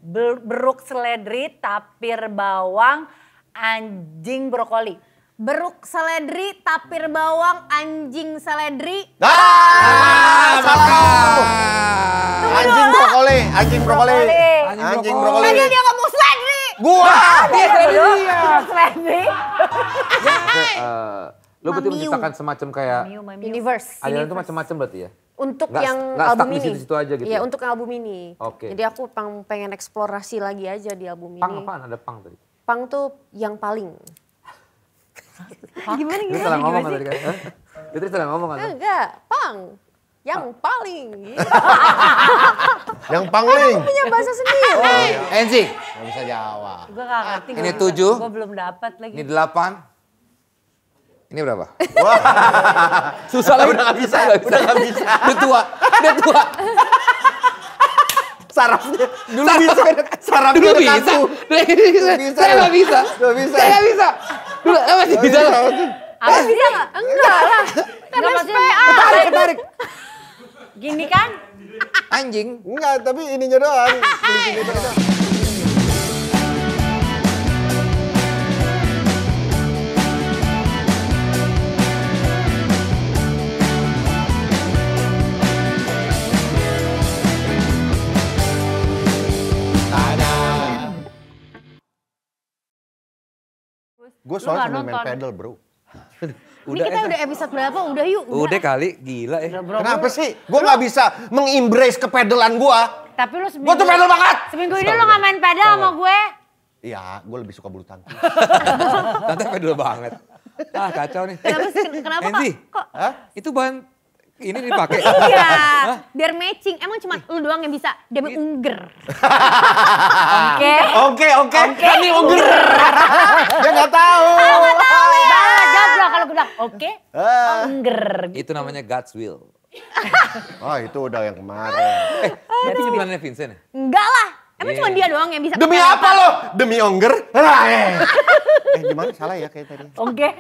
Beruk seledri, tapir bawang, anjing brokoli. Beruk seledri, tapir bawang, anjing seledri. Salah. Anjing brokoli, anjing brokoli. Anjing brokoli. Tadi dia ngomong seledri. Gua. Seledri. Lo berarti menciptakan semacam kayak Universe. aliran itu macam-macam berarti ya? Untuk Nggak- yang nggak album stuck di ini. situ-situ aja gitu Iya, ya? untuk album ini. Oke. Jadi aku pengen eksplorasi lagi aja di album Pang ini. apaan? Ada pang tadi? Pang tuh yang paling. Gimana Dia salah ngomong kan tadi kan? Hah? Dia tadi salah ngomong kan? Enggak, pang. Yang paling. Gitu. Yang pangling. Punya bahasa sendiri. Enzi, Gak bisa jawab. Gue gak ngerti. Ini 7. Gue belum dapat lagi. ini 8. Ini berapa? Susah lah, udah gak bisa. Udah gak bisa. Udah tua. Sarafnya. Dulu Saraf- bisa. Sarafnya Dulu udah bisa. kaku. Bisa. Saya nggak bisa. Nggak bisa. Saya nggak bisa. Dulu masih bisa. Apa bisa gak? Enggak lah. Kan Ketarik. Gini kan? Anjing. Enggak, tapi ininya doang. Kelingkingnya doang. Gue Lu soalnya nggak sambil main nonton. pedal bro. Ini kita udah episode berapa? Udah yuk. Udah kali, gila ya. Kenapa sih? Gue gak bisa mengembrace kepedelan gue. Tapi lu Gue tuh pedal banget. seminggu ini lu gak main pedal sama gue. Iya, gue lebih suka bulu tangkis. Tante pedal banget. Ah kacau nih. Kenapa Enzi, kok? Hah? itu bahan ini dipakai. Iya, biar matching. Emang cuma lu doang yang bisa. Demi ungger. Oke. Kami ungger. Dia gak tahu. Jawab dong kalau gue bilang oke. Engger. Itu namanya God's will. Oh itu udah yang kemarin. Itu jumlahnya Vincent ya? Enggak lah. Emang Iya. cuma dia doang yang bisa. Demi pakai apa lo? Demi ongger? Gimana? Salah ya kayak tadi. Oke.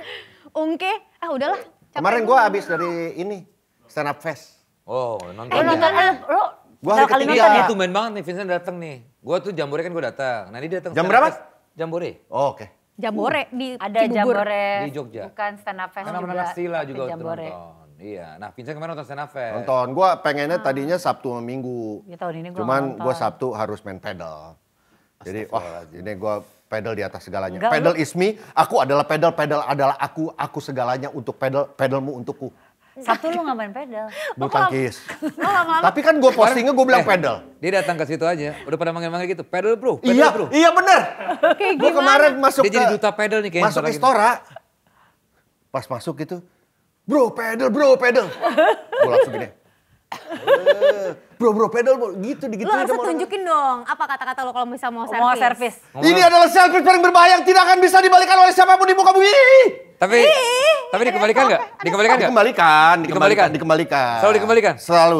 Ungke. Ah udahlah. Capek Kemarin gua. gue habis dari ini. Stand up fest. Oh, nonton. Lu nonton lu Gua hari kali ketiga. nonton ya? Itu main banget nih Vincent datang nih. Gua tuh Jambore kan gue datang. Nah dia datang. Jam stand up berapa? fest. Jambore. Oh, oke. Jambore di Ada Cibubur. Jambore. Di Jogja. Bukan stand up fest Karena juga. anak Sila tapi juga Jambore. nonton. Iya. Nah Vincent kemarin nonton stand up fest. Nonton. Gue pengennya tadinya Sabtu sama Minggu. Ya, tahun ini gua Cuman nggak gue nonton. Sabtu harus main pedal. Jadi wah ini gue pedal di atas segalanya. Enggak, Pedal lu- is me. Aku adalah pedal. Pedal adalah aku. Aku segalanya untuk pedal. Pedalmu untukku. Satu lu gak main pedal. Bulu tangkis. Lama-lama. Tapi kan gue postingnya gue bilang pedal. Dia datang ke situ aja. Udah pada manggil-manggil gitu. Pedal bro. Pedal Iya, bro. iya bener. Kayak Gue gimana? kemarin masuk Dia jadi duta pedal nih kayaknya. masuk bentar lagi. Istora. Pas masuk gitu, bro pedal. Gue langsung gini. Bro pedal bro, gitu Lu digituin harus sama orang. tunjukin dong apa kata-kata lu kalau misal mau servis. Mau servis. Ini adalah selfie paling berbahaya yang tidak akan bisa dibalikan oleh siapapun di muka bumi. Tapi dikembalikan nggak? Dikembalikan nggak? Dikembalikan. Selalu dikembalikan? Selalu.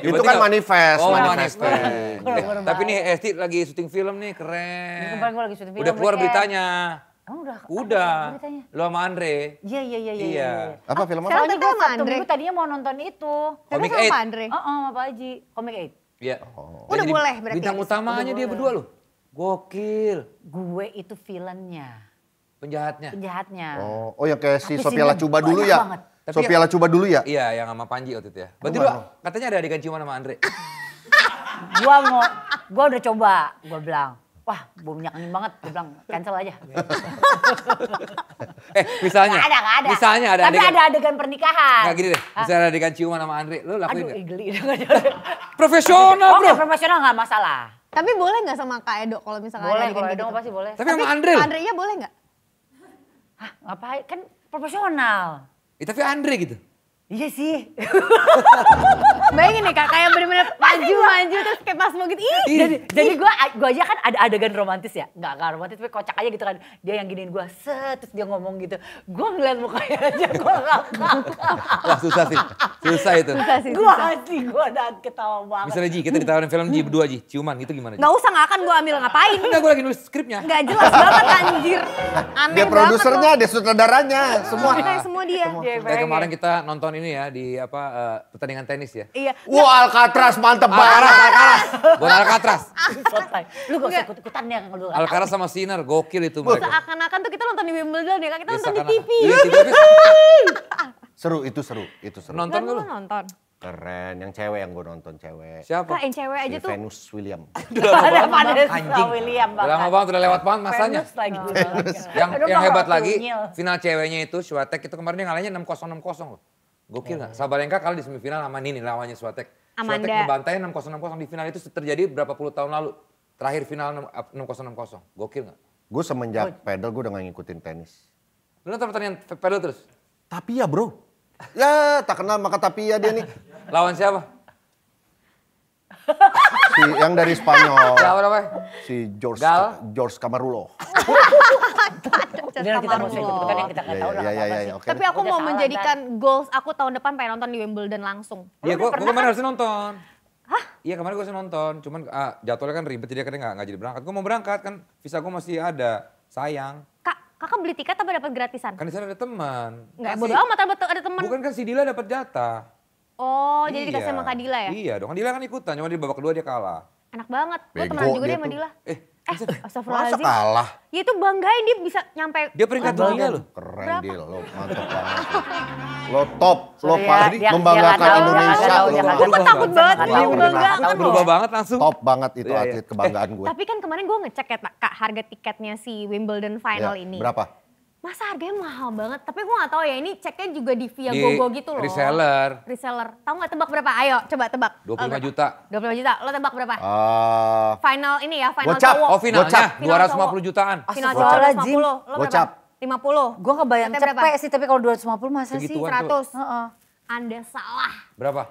Itu kan manifest. Oh manifest. manifest. Tapi nih Esti lagi syuting film nih, keren. Kemarin gua lagi syuting film, Udah keluar weekend. beritanya. Emang Udah. beritanya? Lu sama Andre. Iya. Iya. Apa film apa? Soalnya Tapi gue sama Sabtu Andre. Minggu tadinya mau nonton itu. Komik Tapi sama 8. Pak Andre. Sama Pak Haji. Komik 8. Iya. Udah Jadi boleh berarti Bintang ya? utamanya dia berdua loh. Gokil. Gue itu villainnya. Penjahatnya. Oh yang kayak si Tapi Sophia scene-nya Lacuba dulu banyak ya. banget. Tapi Sophia Lacuba dulu ya. Iya, yang sama Panji waktu itu ya. Berarti Lu lu mana? katanya ada adegan ciuman sama Andre. Gue udah coba. Gue bilang, wah bau minyak angin banget. Gue bilang, cancel aja. Misalnya. Gak ada. Misalnya ada Tapi adegan. ada adegan pernikahan. Nggak gini deh, misalnya ada adegan ciuman sama Andre, lu lakuin Aduh, nggak? geli. Profesional bro. Oke, profesional gak masalah. Tapi boleh nggak sama Kak Edo kalau misalnya Boleh, ada kalau adegan dong gitu? pasti boleh. Tapi sama Andre loh. Andre-nya boleh nggak? Hah, ngapain? Kan profesional. Tapi Andre gitu. Iya sih. Bayangin nih Kak, kayak bener-bener maju terus kayak pas mau gitu. Ih, Jadi gue aja kan ada adegan romantis ya. Enggak romantis tapi kocak aja gitu kan. Dia yang giniin gue, terus dia ngomong gitu. Gue ngeliat mukanya aja gue ngakak. Wah susah sih. Susah itu. Susah sih, Gua susah. asli, gua udah ketawa banget. Misalnya Ji, kita ditawarin film Ji berdua Ji, ciuman gitu gimana Ji? Nggak usah, nggak akan gue ambil, ngapain? Enggak, gue lagi nulis skripnya. Nggak jelas banget anjir. Aneh Dia banget produsernya, loh. dia sutradaranya, semua. Kayak semua dia. Kayak kemarin kita nonton ini ya di apa pertandingan tenis ya. Iya. Wah, Alcatraz mantep banget. Alcaraz. Buat Alcatraz. Sotai. Lu gak usah ikut-ikutan ya kalau lu. Alcaraz sama Sinner, gokil itu mereka. Seakan-akan tuh kita nonton di Wimbledon ya, Kak. Kita Ya, nonton di seakan- TV. Iya, TV. Seru, itu seru. Nonton Kan gak lu lu? nonton. Keren, yang cewek yang gue nonton cewek. Siapa? Kak, yang cewek aja Si tuh. Venus William. Ada pada Anjing. William Udah lama banget, udah lewat banget masanya. Venus lagi. Yang hebat lagi, final ceweknya itu Swiatek itu kemarin dia ngalahnya 6-0 6-0 loh. Gokil nggak? Sabalenka kalah di semifinal sama Nini lawannya Swiatek. Amanda. Swiatek dibantai 6-0 6-0 di final itu terjadi berapa puluh tahun lalu. Terakhir final 6-0 6-0. Gokil nggak? Gue semenjak pedal gue udah gak ngikutin tenis. Lu nonton pertandingan pedal terus? Tapi ya bro. Ya tak kenal maka tapi ya dia nih. Lawan siapa? Si, yang dari Spanyol. Siapa namanya? Si George Gal? George Camarulo. Udah kita mau ikut-ikutan yang kita nggak tahu lah. Iya, nggak apa-apa iya, sih. oke. Tapi aku Udah mau salah, menjadikan goals aku tahun depan pengen nonton di Wimbledon langsung. Iya, udah gua pernah kemarin kan? harusnya nonton. Hah? Iya kemarin gua harusnya nonton, cuman jadwalnya kan ribet jadi akhirnya nggak jadi berangkat. Gua mau berangkat kan, visa gua masih ada, sayang. Kakak beli tiket apa dapat gratisan? Kan di sana ada teman. Enggak, Kasih- bodo amat ada teman. Bukan kan si Dila dapat jatah. Oh, jadi dikasih sama Kak Dila ya? Iya dong, kan Dila kan ikutan, cuma di babak kedua dia kalah. Enak banget. Gue Bego temenan juga dia deh sama tuh. Dila. Masa Astagfirullahaladzim. kalah? Ya itu banggain dia bisa nyampe. Dia peringkat dunia loh. Keren Berapa? deal, lo mantap banget. Lo top, lo Sorry ya, paling dia membanggakan nggak tahu, Indonesia. dia nggak tahu, Lo dia nggak Gue kan takut banget Nggak dia tahu, membanggakan nggak Berubah loh. banget langsung. top banget itu Iya, iya. atlet kebanggaan gue. Tapi kan kemarin gue ngecek ya Kak, harga tiketnya si Wimbledon final Ya, ini. berapa? Masa harganya mahal banget? Tapi gue gak tahu ya, ini ceknya juga di Via Di Gogo gitu loh. reseller. Reseller. Tahu gak tebak berapa? Ayo coba tebak. 25 juta. 25 juta. Lo tebak berapa? Eh, Final ini ya, final Gocap. cowok. Oh finalnya Gocap. Final 250 jutaan. Final Gocap. cowok Astagfirullahaladzim. 250. Lo berapa? Gocap. 50. Gue kebayang Katanya berapa? cepet sih, tapi kalau 250 masa sih? Segituan. 100. Heeh. Anda salah. Berapa?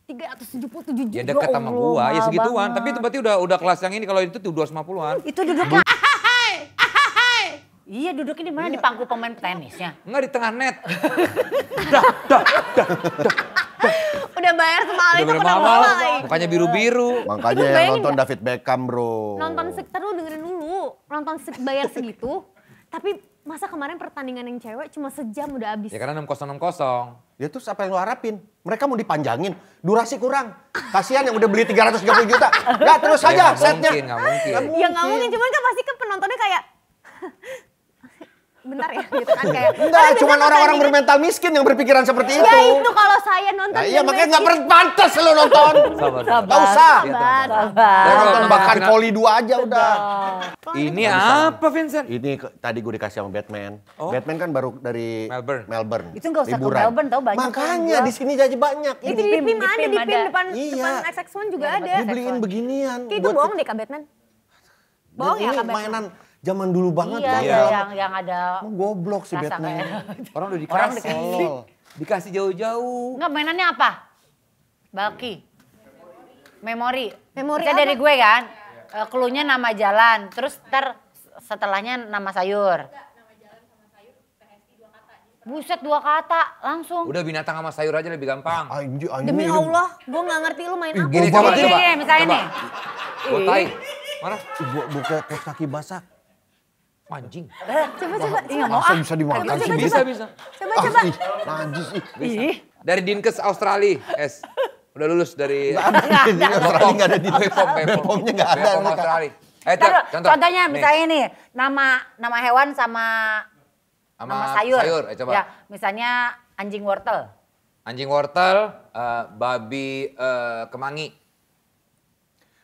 377 juta. Ya dekat sama Allah, gua, ya mahal segituan. banget. Tapi itu berarti udah kelas yang ini, kalau itu tuh 250-an. Itu duduknya. Iya duduknya di mana? Di pangku pemain tenisnya. Enggak di tengah net. Udah bayar semahal Udah itu berapa kenapa mahal? lagi? Mukanya biru-biru. makanya Lu yang bayangin nonton nggak? David Beckham bro. Nonton terus dengerin dulu. Nonton bayar segitu. Tapi masa kemarin pertandingan yang cewek cuma sejam udah habis. Ya karena 6060. Ya terus apa yang lo harapin? Mereka mau dipanjangin, durasi kurang. Kasihan yang udah beli 330 juta. Ya terus Ya, aja nggak setnya. mungkin, nggak mungkin. Ya nggak mungkin, cuman kan pasti kan penontonnya kayak bentar ya gitu kan kayak. Enggak, Kan cuman biasanya orang-orang pertandingan- bermental miskin yang berpikiran seperti itu. Ya itu kalau saya nonton. Nah iya dan makanya main nggak pantas lo nonton. Sabar. Nggak usah. sabar. Tapi kalau Nonton bahkan final- poli 2 aja udah. Ini apa Vincent? Ini tadi gue dikasih sama Batman. Oh. Batman kan baru dari Melbourne. Itu nggak usah ke liburan. Melbourne, tau, banyak Makanya orang di sini jadi banyak. Itu di PIM ada, di PIM ada. depan Iya. XX1 juga ada. Dibeliin beginian. Kayak itu bohong deh Kak Batman. Bohong ya Ini Kak Batman. mainan zaman dulu banget. Iya, kan. Iya. yang ada Emang goblok si rasa Batman. kayak. Orang udah Orang dikasih. dikasih. Dikasih jauh-jauh. Enggak, mainannya apa? Baki. Memori. Memori Misalnya apa? dari gue kan, cluenya nama jalan, terus ntar setelahnya nama sayur. Buset 2 kata langsung. Udah binatang sama sayur aja lebih gampang. Anjir, Demi Allah, gue gak ngerti lu main apa. Gini, Gua coba, banget. coba. Gini, misalnya Coba. nih. Gua tai. Mana? Buka kos kaki basah. Anjing. Coba. Ih, nggak mau Masa ah. bisa dimakan Coba, sih? coba, Bisa, bisa. Coba. Ih, najis ih. Ih, Dari Dinkes Australia, Es. Udah lulus dari... Di Australia nggak ada di Bepom, Bepomnya nggak ada. Bepom Australia. Taruh, contoh. contohnya Nih, misalnya nih, nama hewan sama nama sayur. coba. Ya, misalnya anjing wortel. Anjing wortel, babi kemangi.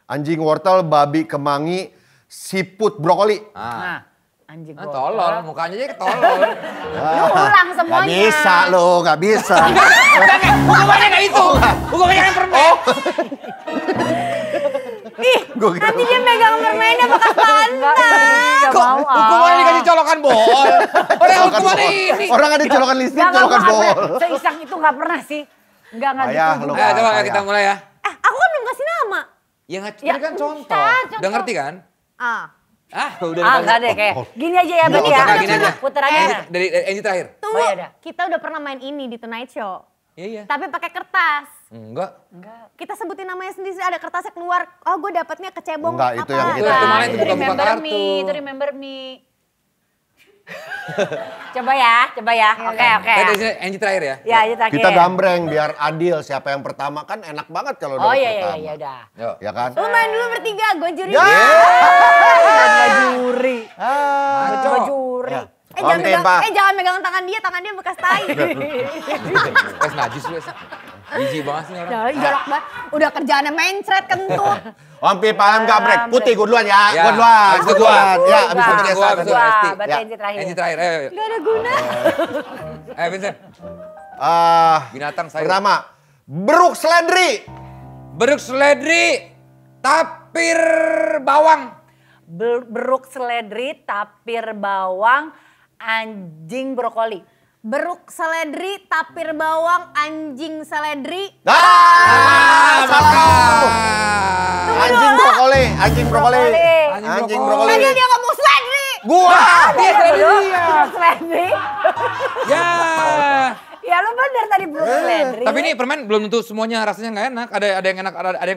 Anjing wortel, babi kemangi, siput brokoli. Nah, anjing wortel. Tolol, mukanya aja ketolol. Lu ulang semuanya. Gak bisa lo, gak bisa. Hukumannya kayak itu. Hukumannya kayak permen. Gua kira- Nanti dia megang permennya bekas pantai. Gak mau ah. Hukumannya dikasih colokan bol. Orang hukumannya ini. Orang ada colokan listrik, Gak colokan mau, bol. seisang itu gak pernah sih. Enggak Ayah, gitu lu. juga. Ayo coba Saya. kita mulai ya. Aku kan belum kasih nama. Ya nggak, Ya, ini kan contoh. contoh. Udah ngerti kan? Ah. Udah Ah, dikasih. enggak deh kayak. Gini aja ya, Bang Gini ya. aja, gini aja. Puter aja. Dari Angie terakhir. Tunggu, Oh, iya dah. kita udah pernah main ini di Tonight Show. Iya. Tapi pakai kertas. Enggak. Kita sebutin namanya sendiri, ada kertasnya keluar. Oh, gue dapatnya kecebong Enggak, itu yang apa? kita- Itu malah itu bukan buka Remember kartu. Me, itu Remember Me. Coba ya. Oke. Tadi sini Angie terakhir ya. Ya, itu terakhir. Kita gambreng biar adil siapa yang pertama kan enak banget kalau Oh dapat iya, pertama. udah. Yuk. Ya kan? Lu main dulu bertiga, gue juri. Ya. Coba juri. Coba juri. Ya. Jangan Oke, megang, Pak. jangan megang tangan dia bekas tai. Es najis lu. Jijik banget sih orang. Jorok banget. Udah kerjaannya mencret, kentut. Om Pi paham gabrek. Putih gue duluan ya. Ya, Gue duluan. abis itu Gue gua. duluan. Ya, abis itu Gua, Esa. abis itu Esti. Berarti Ya. Angie terakhir. Angie terakhir, ayo. Gak ada guna. Vincent. Binatang sayur. Pertama, beruk seledri. Beruk seledri, tapir bawang. Beruk seledri, tapir bawang, anjing brokoli. Beruk seledri, tapir bawang, anjing seledri. Salah. Anjing brokoli. Anjing brokoli. Anjing brokoli. Tadi dia ngomong seledri. Gua. Dia beruk seledri. Ya. Ya lu bener tadi beruk seledri. Tapi ini permen belum tentu semuanya rasanya nggak enak. Ada yang enak,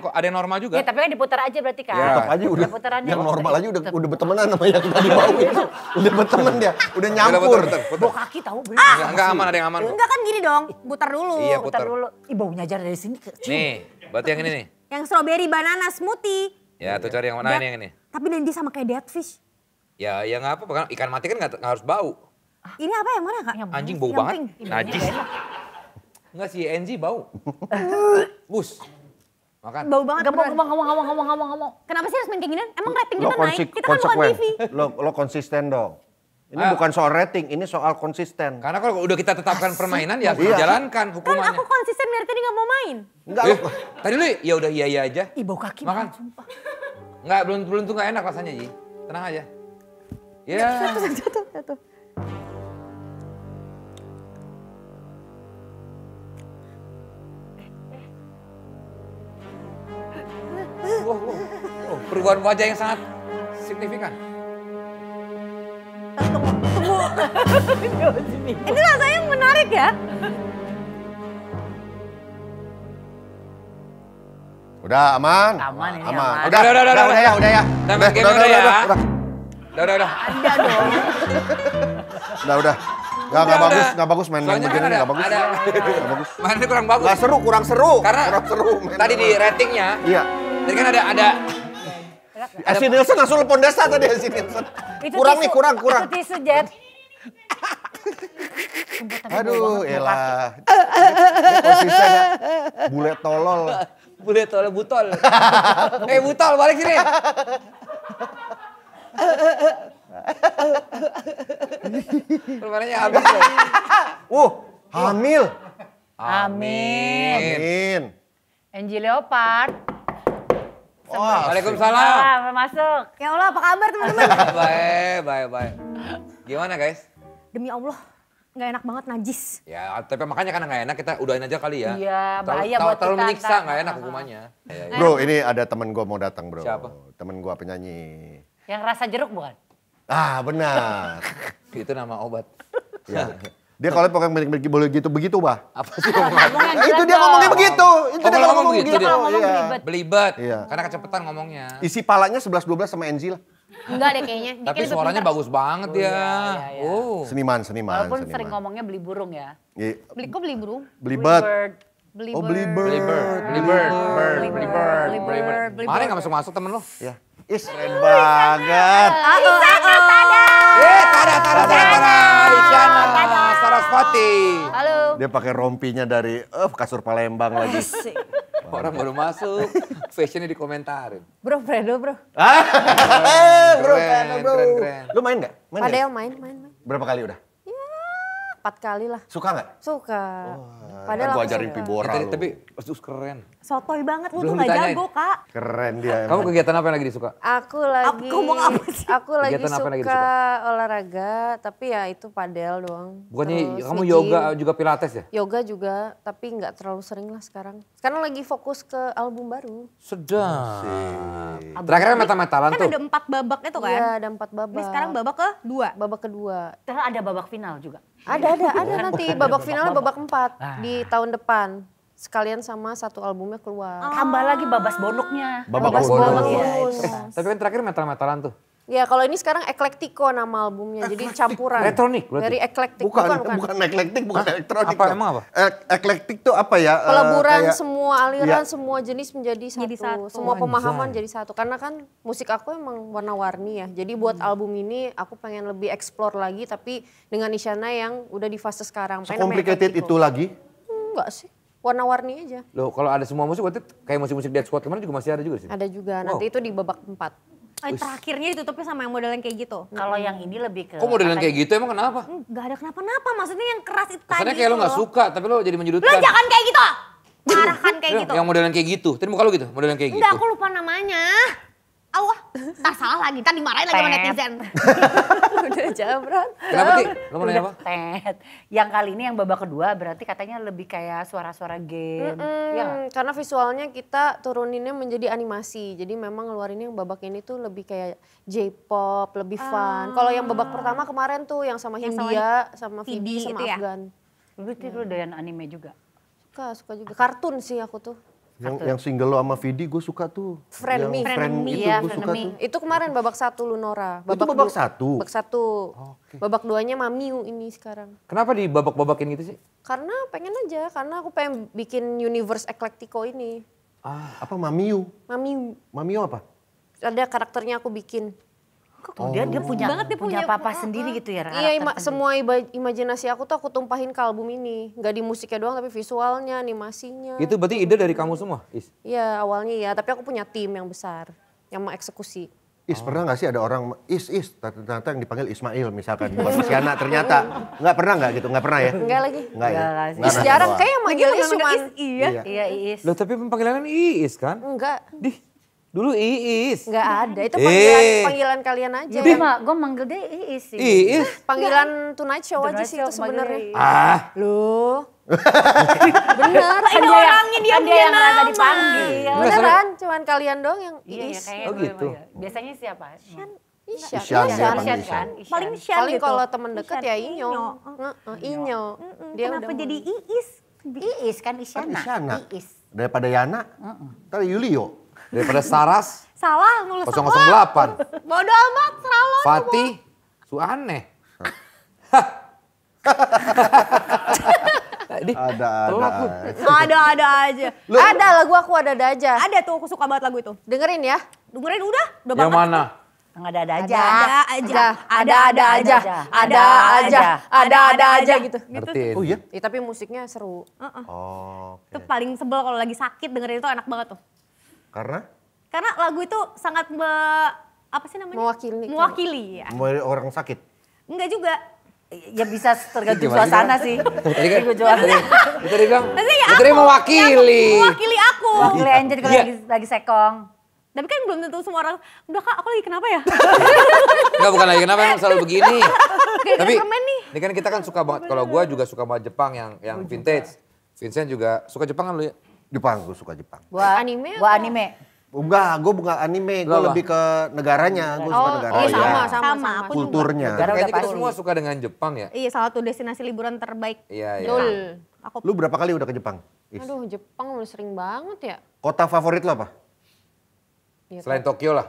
ada yang normal juga. Ya tapi kan diputar aja berarti kan. Ya. Tetap aja udah. Putarannya Yang kok. normal aja udah bertemanan sama yang tadi bau itu. Udah berteman dia. Udah nyampur. Putar. Bau kaki tahu bener. Enggak aman, ada yang aman. Enggak kan gini dong, putar dulu. Iya, Putar putar. dulu. Ih baunya aja dari sini kecium. Nih, berarti yang ini nih. Yang strawberry banana smoothie. Ya, tuh cari yang mana nih yang ini. Tapi dan dia sama kayak deadfish. Ya nggak apa-apa kan ikan mati kan nggak harus bau. Ini apa yang mana kak? Anjing bau Yang banget. pink. Najis. Enggak sih, Angie bau. Bus. Makan. Bau banget. beneran. Ngomong. Kenapa sih harus main kayak gini? Emang rating Lo kita naik? Kita kan bukan konsekuen. TV. Lo konsisten dong. Ini Ayo. bukan soal rating, ini soal konsisten. Karena kalau udah kita tetapkan permainan ya harus Iya. dijalankan Kan hukumannya. aku konsisten dari tadi gak mau main. Enggak Eh, lo. tadi lu ya udah iya aja. Ih bau kaki Makan. banget sumpah. Enggak, belum tuh enggak enak rasanya, Ji. Tenang aja. Ya. Jatuh. Perubahan wajah yang sangat signifikan. Ini rasanya menarik ya. Udah aman. Aman ini, Aman. aman. Udah Udah. ya. Udah main game udah ya. Udah. Udah. Udah. Nggak bagus main Soalnya begini kan nggak bagus. ada Nggak bagus. mainnya kurang bagus. Nggak seru, kurang seru. Karena kurang seru. main. tadi di ratingnya, Iya. tadi kan ada Esi Nielsen langsung telepon desa tadi Esi Nielsen. Itu Kurang nih, tisu. kurang. Itu tisu Jet. Aduh, elah. Dia konsisten ya. Bule tolol. bule tol butol. Butol balik sini. Permainannya habis. Hamil. Amin. Amin. Angie Leopard. Wah, Waalaikumsalam. Masuk. Ya Allah, apa kabar teman-teman? Baik. Gimana guys? Demi Allah, nggak enak banget najis. Ya, tapi makanya karena nggak enak kita udahin aja kali ya. Iya, bahaya buat terlalu kita menyiksa, ntar. nggak enak hukumannya. Ya. Bro, ini ada temen gue mau datang bro. Siapa? Temen gue penyanyi. Yang rasa jeruk bukan? Ah benar. Itu nama obat. Ya. Dia kalau pakai boleh begitu bah. Apa sih obat? Nah, itu dia ngomongnya begitu. Itu Oh, dia kalau ngomong ngomong begitu. begitu dia. Ngomong Iya. belibet. Belibet. Iya. Karena kecepatan ngomongnya. Isi palanya 11-12 sama Enzi lah. Enggak deh kayaknya. Dia Tapi kan lebih suaranya pintar. bagus banget ya. iya. Oh. Seniman. Walaupun sering ngomongnya beli burung ya. Iya. Kok beli burung? Belibet. Beli Oh bird. belibet. Beli Mana nggak masuk temen lo? Ya. Is keren banget. Tada. Isyana Sarasvati. Halo. Dia pakai rompinya dari kasur Palembang lagi. Orang baru masuk, fashionnya dikomentarin. Bro, Fredo bro. Bro, Keren. Lu main nggak? Main nggak? Padahal main. Berapa kali udah? 4 kali lah. Suka nggak? Suka. Padahal gua aku ajarin suka. Pibora lu. Tapi keren. Sotoy banget, lu Belum tuh gak ditanyain. jago kak. Keren dia. Kamu kegiatan apa yang lagi disuka? Aku lagi ngomong apa sih? aku lagi Kegiatan apa yang lagi suka olahraga, tapi ya itu padel doang. Bukannya Terus kamu nge-gym. yoga juga pilates ya? Yoga juga, tapi nggak terlalu sering lah sekarang. Sekarang lagi fokus ke album baru. Sedang. Terakhir kan meta-metalan Kan tuh. ada 4 babak itu kan. Iya, ada 4 babak. Ini sekarang babak ke 2. babak kedua. Terus ada babak final juga. Ada nanti babak final babak 4 di tahun depan. Sekalian sama satu albumnya keluar. Tambah lagi babas bonuknya. Babas bonus. bonus. Iya, itu. Tapi kan terakhir metal-metalan tuh. Ya kalau ini sekarang Eclectico nama albumnya, jadi campuran. Elektronik berarti? Dari eclectic, Bukan eklektik, bukan elektronik. Apa, tuh. emang apa? Eklektik tuh apa ya? Peleburan kayak- semua aliran, Iya. semua jenis menjadi satu. Jadi satu. Semua pemahaman jadi satu. Karena kan musik aku emang warna-warni ya. Jadi buat album ini aku pengen lebih explore lagi tapi dengan isyana yang udah di fase sekarang. Pengen namanya Complicated Eclectico. itu lagi? Enggak sih, warna-warni aja. Loh kalau ada semua musik berarti kayak musik-musik Dead Squad kemarin juga masih ada juga sih. Ada juga, nanti itu di babak 4. Terakhirnya ditutupnya sama yang model yang kayak gitu. Kalau yang ini lebih ke Kok modelan kayak gitu emang kenapa? Gak ada kenapa-napa, maksudnya yang keras itu tadi. Kesannya kayak lo itu gak loh. suka tapi lo jadi Lo menyudutkan. jangan kayak gitu. Marahkan kayak gitu. Yang modelan kayak gitu. Tadi muka lo gitu, modelan kayak Enggak, gitu. aku lupa namanya. Allah, ntar salah lagi, ntar dimarahin lagi sama Pep. netizen. Udah jabran. Kenapa sih? Lo mau nanya apa? Tet. Yang kali ini yang babak kedua berarti katanya lebih kayak suara-suara game. Iya nggak? Karena visualnya kita turuninnya menjadi animasi. Jadi memang ngeluarinnya yang babak ini tuh lebih kayak J-pop, lebih fun. Kalau yang babak pertama kemarin tuh yang sama Yang sama Hindia, sama Vidi Vidi, sama itu ya? Afgan. Berarti lu doyan anime juga. Suka juga. Kartun sih aku tuh. Yang single lo sama Vidi gue suka tuh. Friend Yang Me. Friend itu Iya, gue Friend suka Me. tuh. Itu kemarin babak 1 Lunora. Itu babak du- 1? Babak 1. Babak 2-nya Mamiu ini sekarang. Kenapa dibabak-babakin gitu sih? Karena pengen aja, karena aku pengen bikin universe Eclectico ini. Apa Mamiu? Mamiu. Mamiu apa? Ada karakternya aku bikin. Tuh dia punya Banget dia punya punya- papa sendiri gitu ya. Iya, karakter sendiri. semua imajinasi aku tuh aku tumpahin ke album ini. Nggak di musiknya doang, tapi visualnya, animasinya. Itu berarti ide dari kamu semua, Is? Iya, awalnya ya. Tapi aku punya tim yang besar, yang mengeksekusi. Pernah gak sih ada orang, ternyata yang dipanggil Ismail misalkan. Bukan Isyana ternyata. Nggak pernah nggak gitu? Nggak pernah ya? Enggak lagi. Nggak ya? Nggak sih. Nggak nanya Jarang doang. kayak yang manggilnya cuma. Iya. Iya, Iis. Loh tapi panggilan Iis kan? Enggak, Dulu Iis. enggak ada. Itu panggilan, Eh. panggilan kalian aja. Gue manggil dia Iis sih. Iis? Panggilan Tonight Show aja Tonight sih Show itu sebenarnya. manggil Iis. Ah, Loh. Bener. Ini orangnya dia Kan dia yang merasa nama. dipanggil. Beneran, cuman kalian doang yang Iya, iya Iis. kayak Oh, gue gitu. manggil. Biasanya siapa? Isyan. Isyan, Isyan, ya, panggil Isyan Isyan. kan? Isyan. Paling Syan Paling gitu. kalau temen deket Isyan. ya Inyo. Inyo. Dia Kenapa udah jadi Iis? Iis kan Isyana. Kan Isyana. Iis. Daripada Yana, ntar Yulio. daripada Saras Salah, nulis 008. Bodoh amat, salah. Fatih Suaneh. Ada. Ada aja. Ada lagu aku ada aja. Ada tuh, aku suka banget lagu itu. Dengerin ya. Dengerin udah Yang banget. mana? Yang ada aja. Ada aja. Ada aja. Ada aja gitu. Ngertiin. Oh iya? Tapi musiknya seru. Oh, Itu paling sebel kalau lagi sakit dengerin itu enak banget tuh. karena Karena lagu itu sangat apa sih namanya? Mewakili. Mewakili ya. mau orang sakit. Enggak juga. Ya bisa tergantung Gimana sih, suasana Kak? sih. Tadi kan, Gue jual. itu tadi bilang, Maksudnya ya itu tadi aku, mewakili. Mewakili aku. Wakili Angel kalau Iya. lagi sekong. Tapi kan belum tentu semua orang, udah Kak aku lagi kenapa ya? Enggak, bukan lagi kenapa emang selalu begini. Tapi permen nih. ini kan kita kan suka banget, kalau gue juga suka banget Jepang yang vintage. Vincent juga suka Jepang kan lu ya? Jepang, gue suka Jepang. Gua Anime Gua apa? anime. Enggak, gue bukan anime, gue Lo apa? lebih ke negaranya. Gue suka Oh, negara. iya sama, iya. sama. Aku juga. Kulturnya. Negara udah Kayaknya kita pasti. semua suka dengan Jepang ya? Iya, salah satu destinasi liburan terbaik. Iya, iya. Dul. Aku Lu berapa kali udah ke Jepang? Is? Aduh, Jepang udah sering banget ya. Kota favorit lo apa? Ya, Selain Tokyo lah.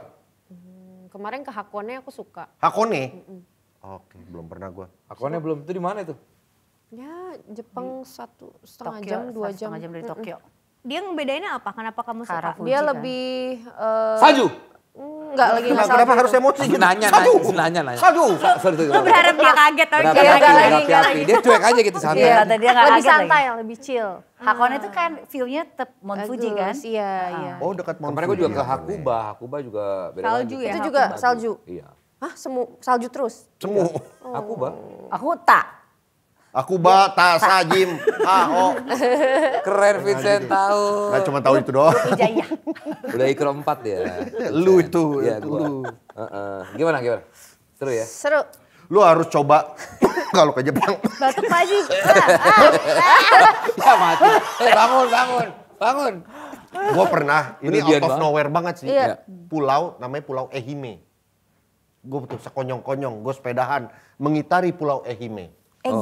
kemarin ke Hakone aku suka. Hakone? Oke, belum pernah gue. Akonnya belum, itu di mana itu? Ya, Jepang 1,5 Tokyo, jam, 2 jam. 1,5 jam dari Tokyo. dia ngebedainnya apa? Kenapa kamu suka? Harafu. Dia Fuji kan? lebih Salju! enggak lagi Kenapa, masalah. kenapa harus emosi gitu? Nanya. Salju! Sorry, Lu berharap dia kaget tapi Enggak lagi, enggak berapi-api. Dia cuek aja gitu santai. Iya, kata dia nggak Lebih kaget santai, lagi. lebih chill. Hakone itu kan view-nya tetap Mount Fuji kan? Bagus, Iya, iya. Oh, dekat Mount Kemarin gue juga Fuji, ke Hakone. Hakuba. Hakuba juga beda Salju lagi. ya? Itu juga salju. Iya. Hah, salju terus? Semu. Hakuba. Aku tak. Aku bata sajim. Oh. Keren Vincent tahu. Nggak cuma tahu itu doang. Ijaya. Udah ikro 4 ya. Lu itu. Iya, itu gua. lu. Gimana? Seru ya? Seru. Lu harus coba kalau ke Jepang. batuk Pak Haji. Ya mati. Bangun. Gue pernah, ini Berlebihan out of banget. nowhere banget sih. Iya. Pulau, namanya Pulau Ehime. Gue betul sekonyong-konyong, gue sepedahan mengitari Pulau Ehime.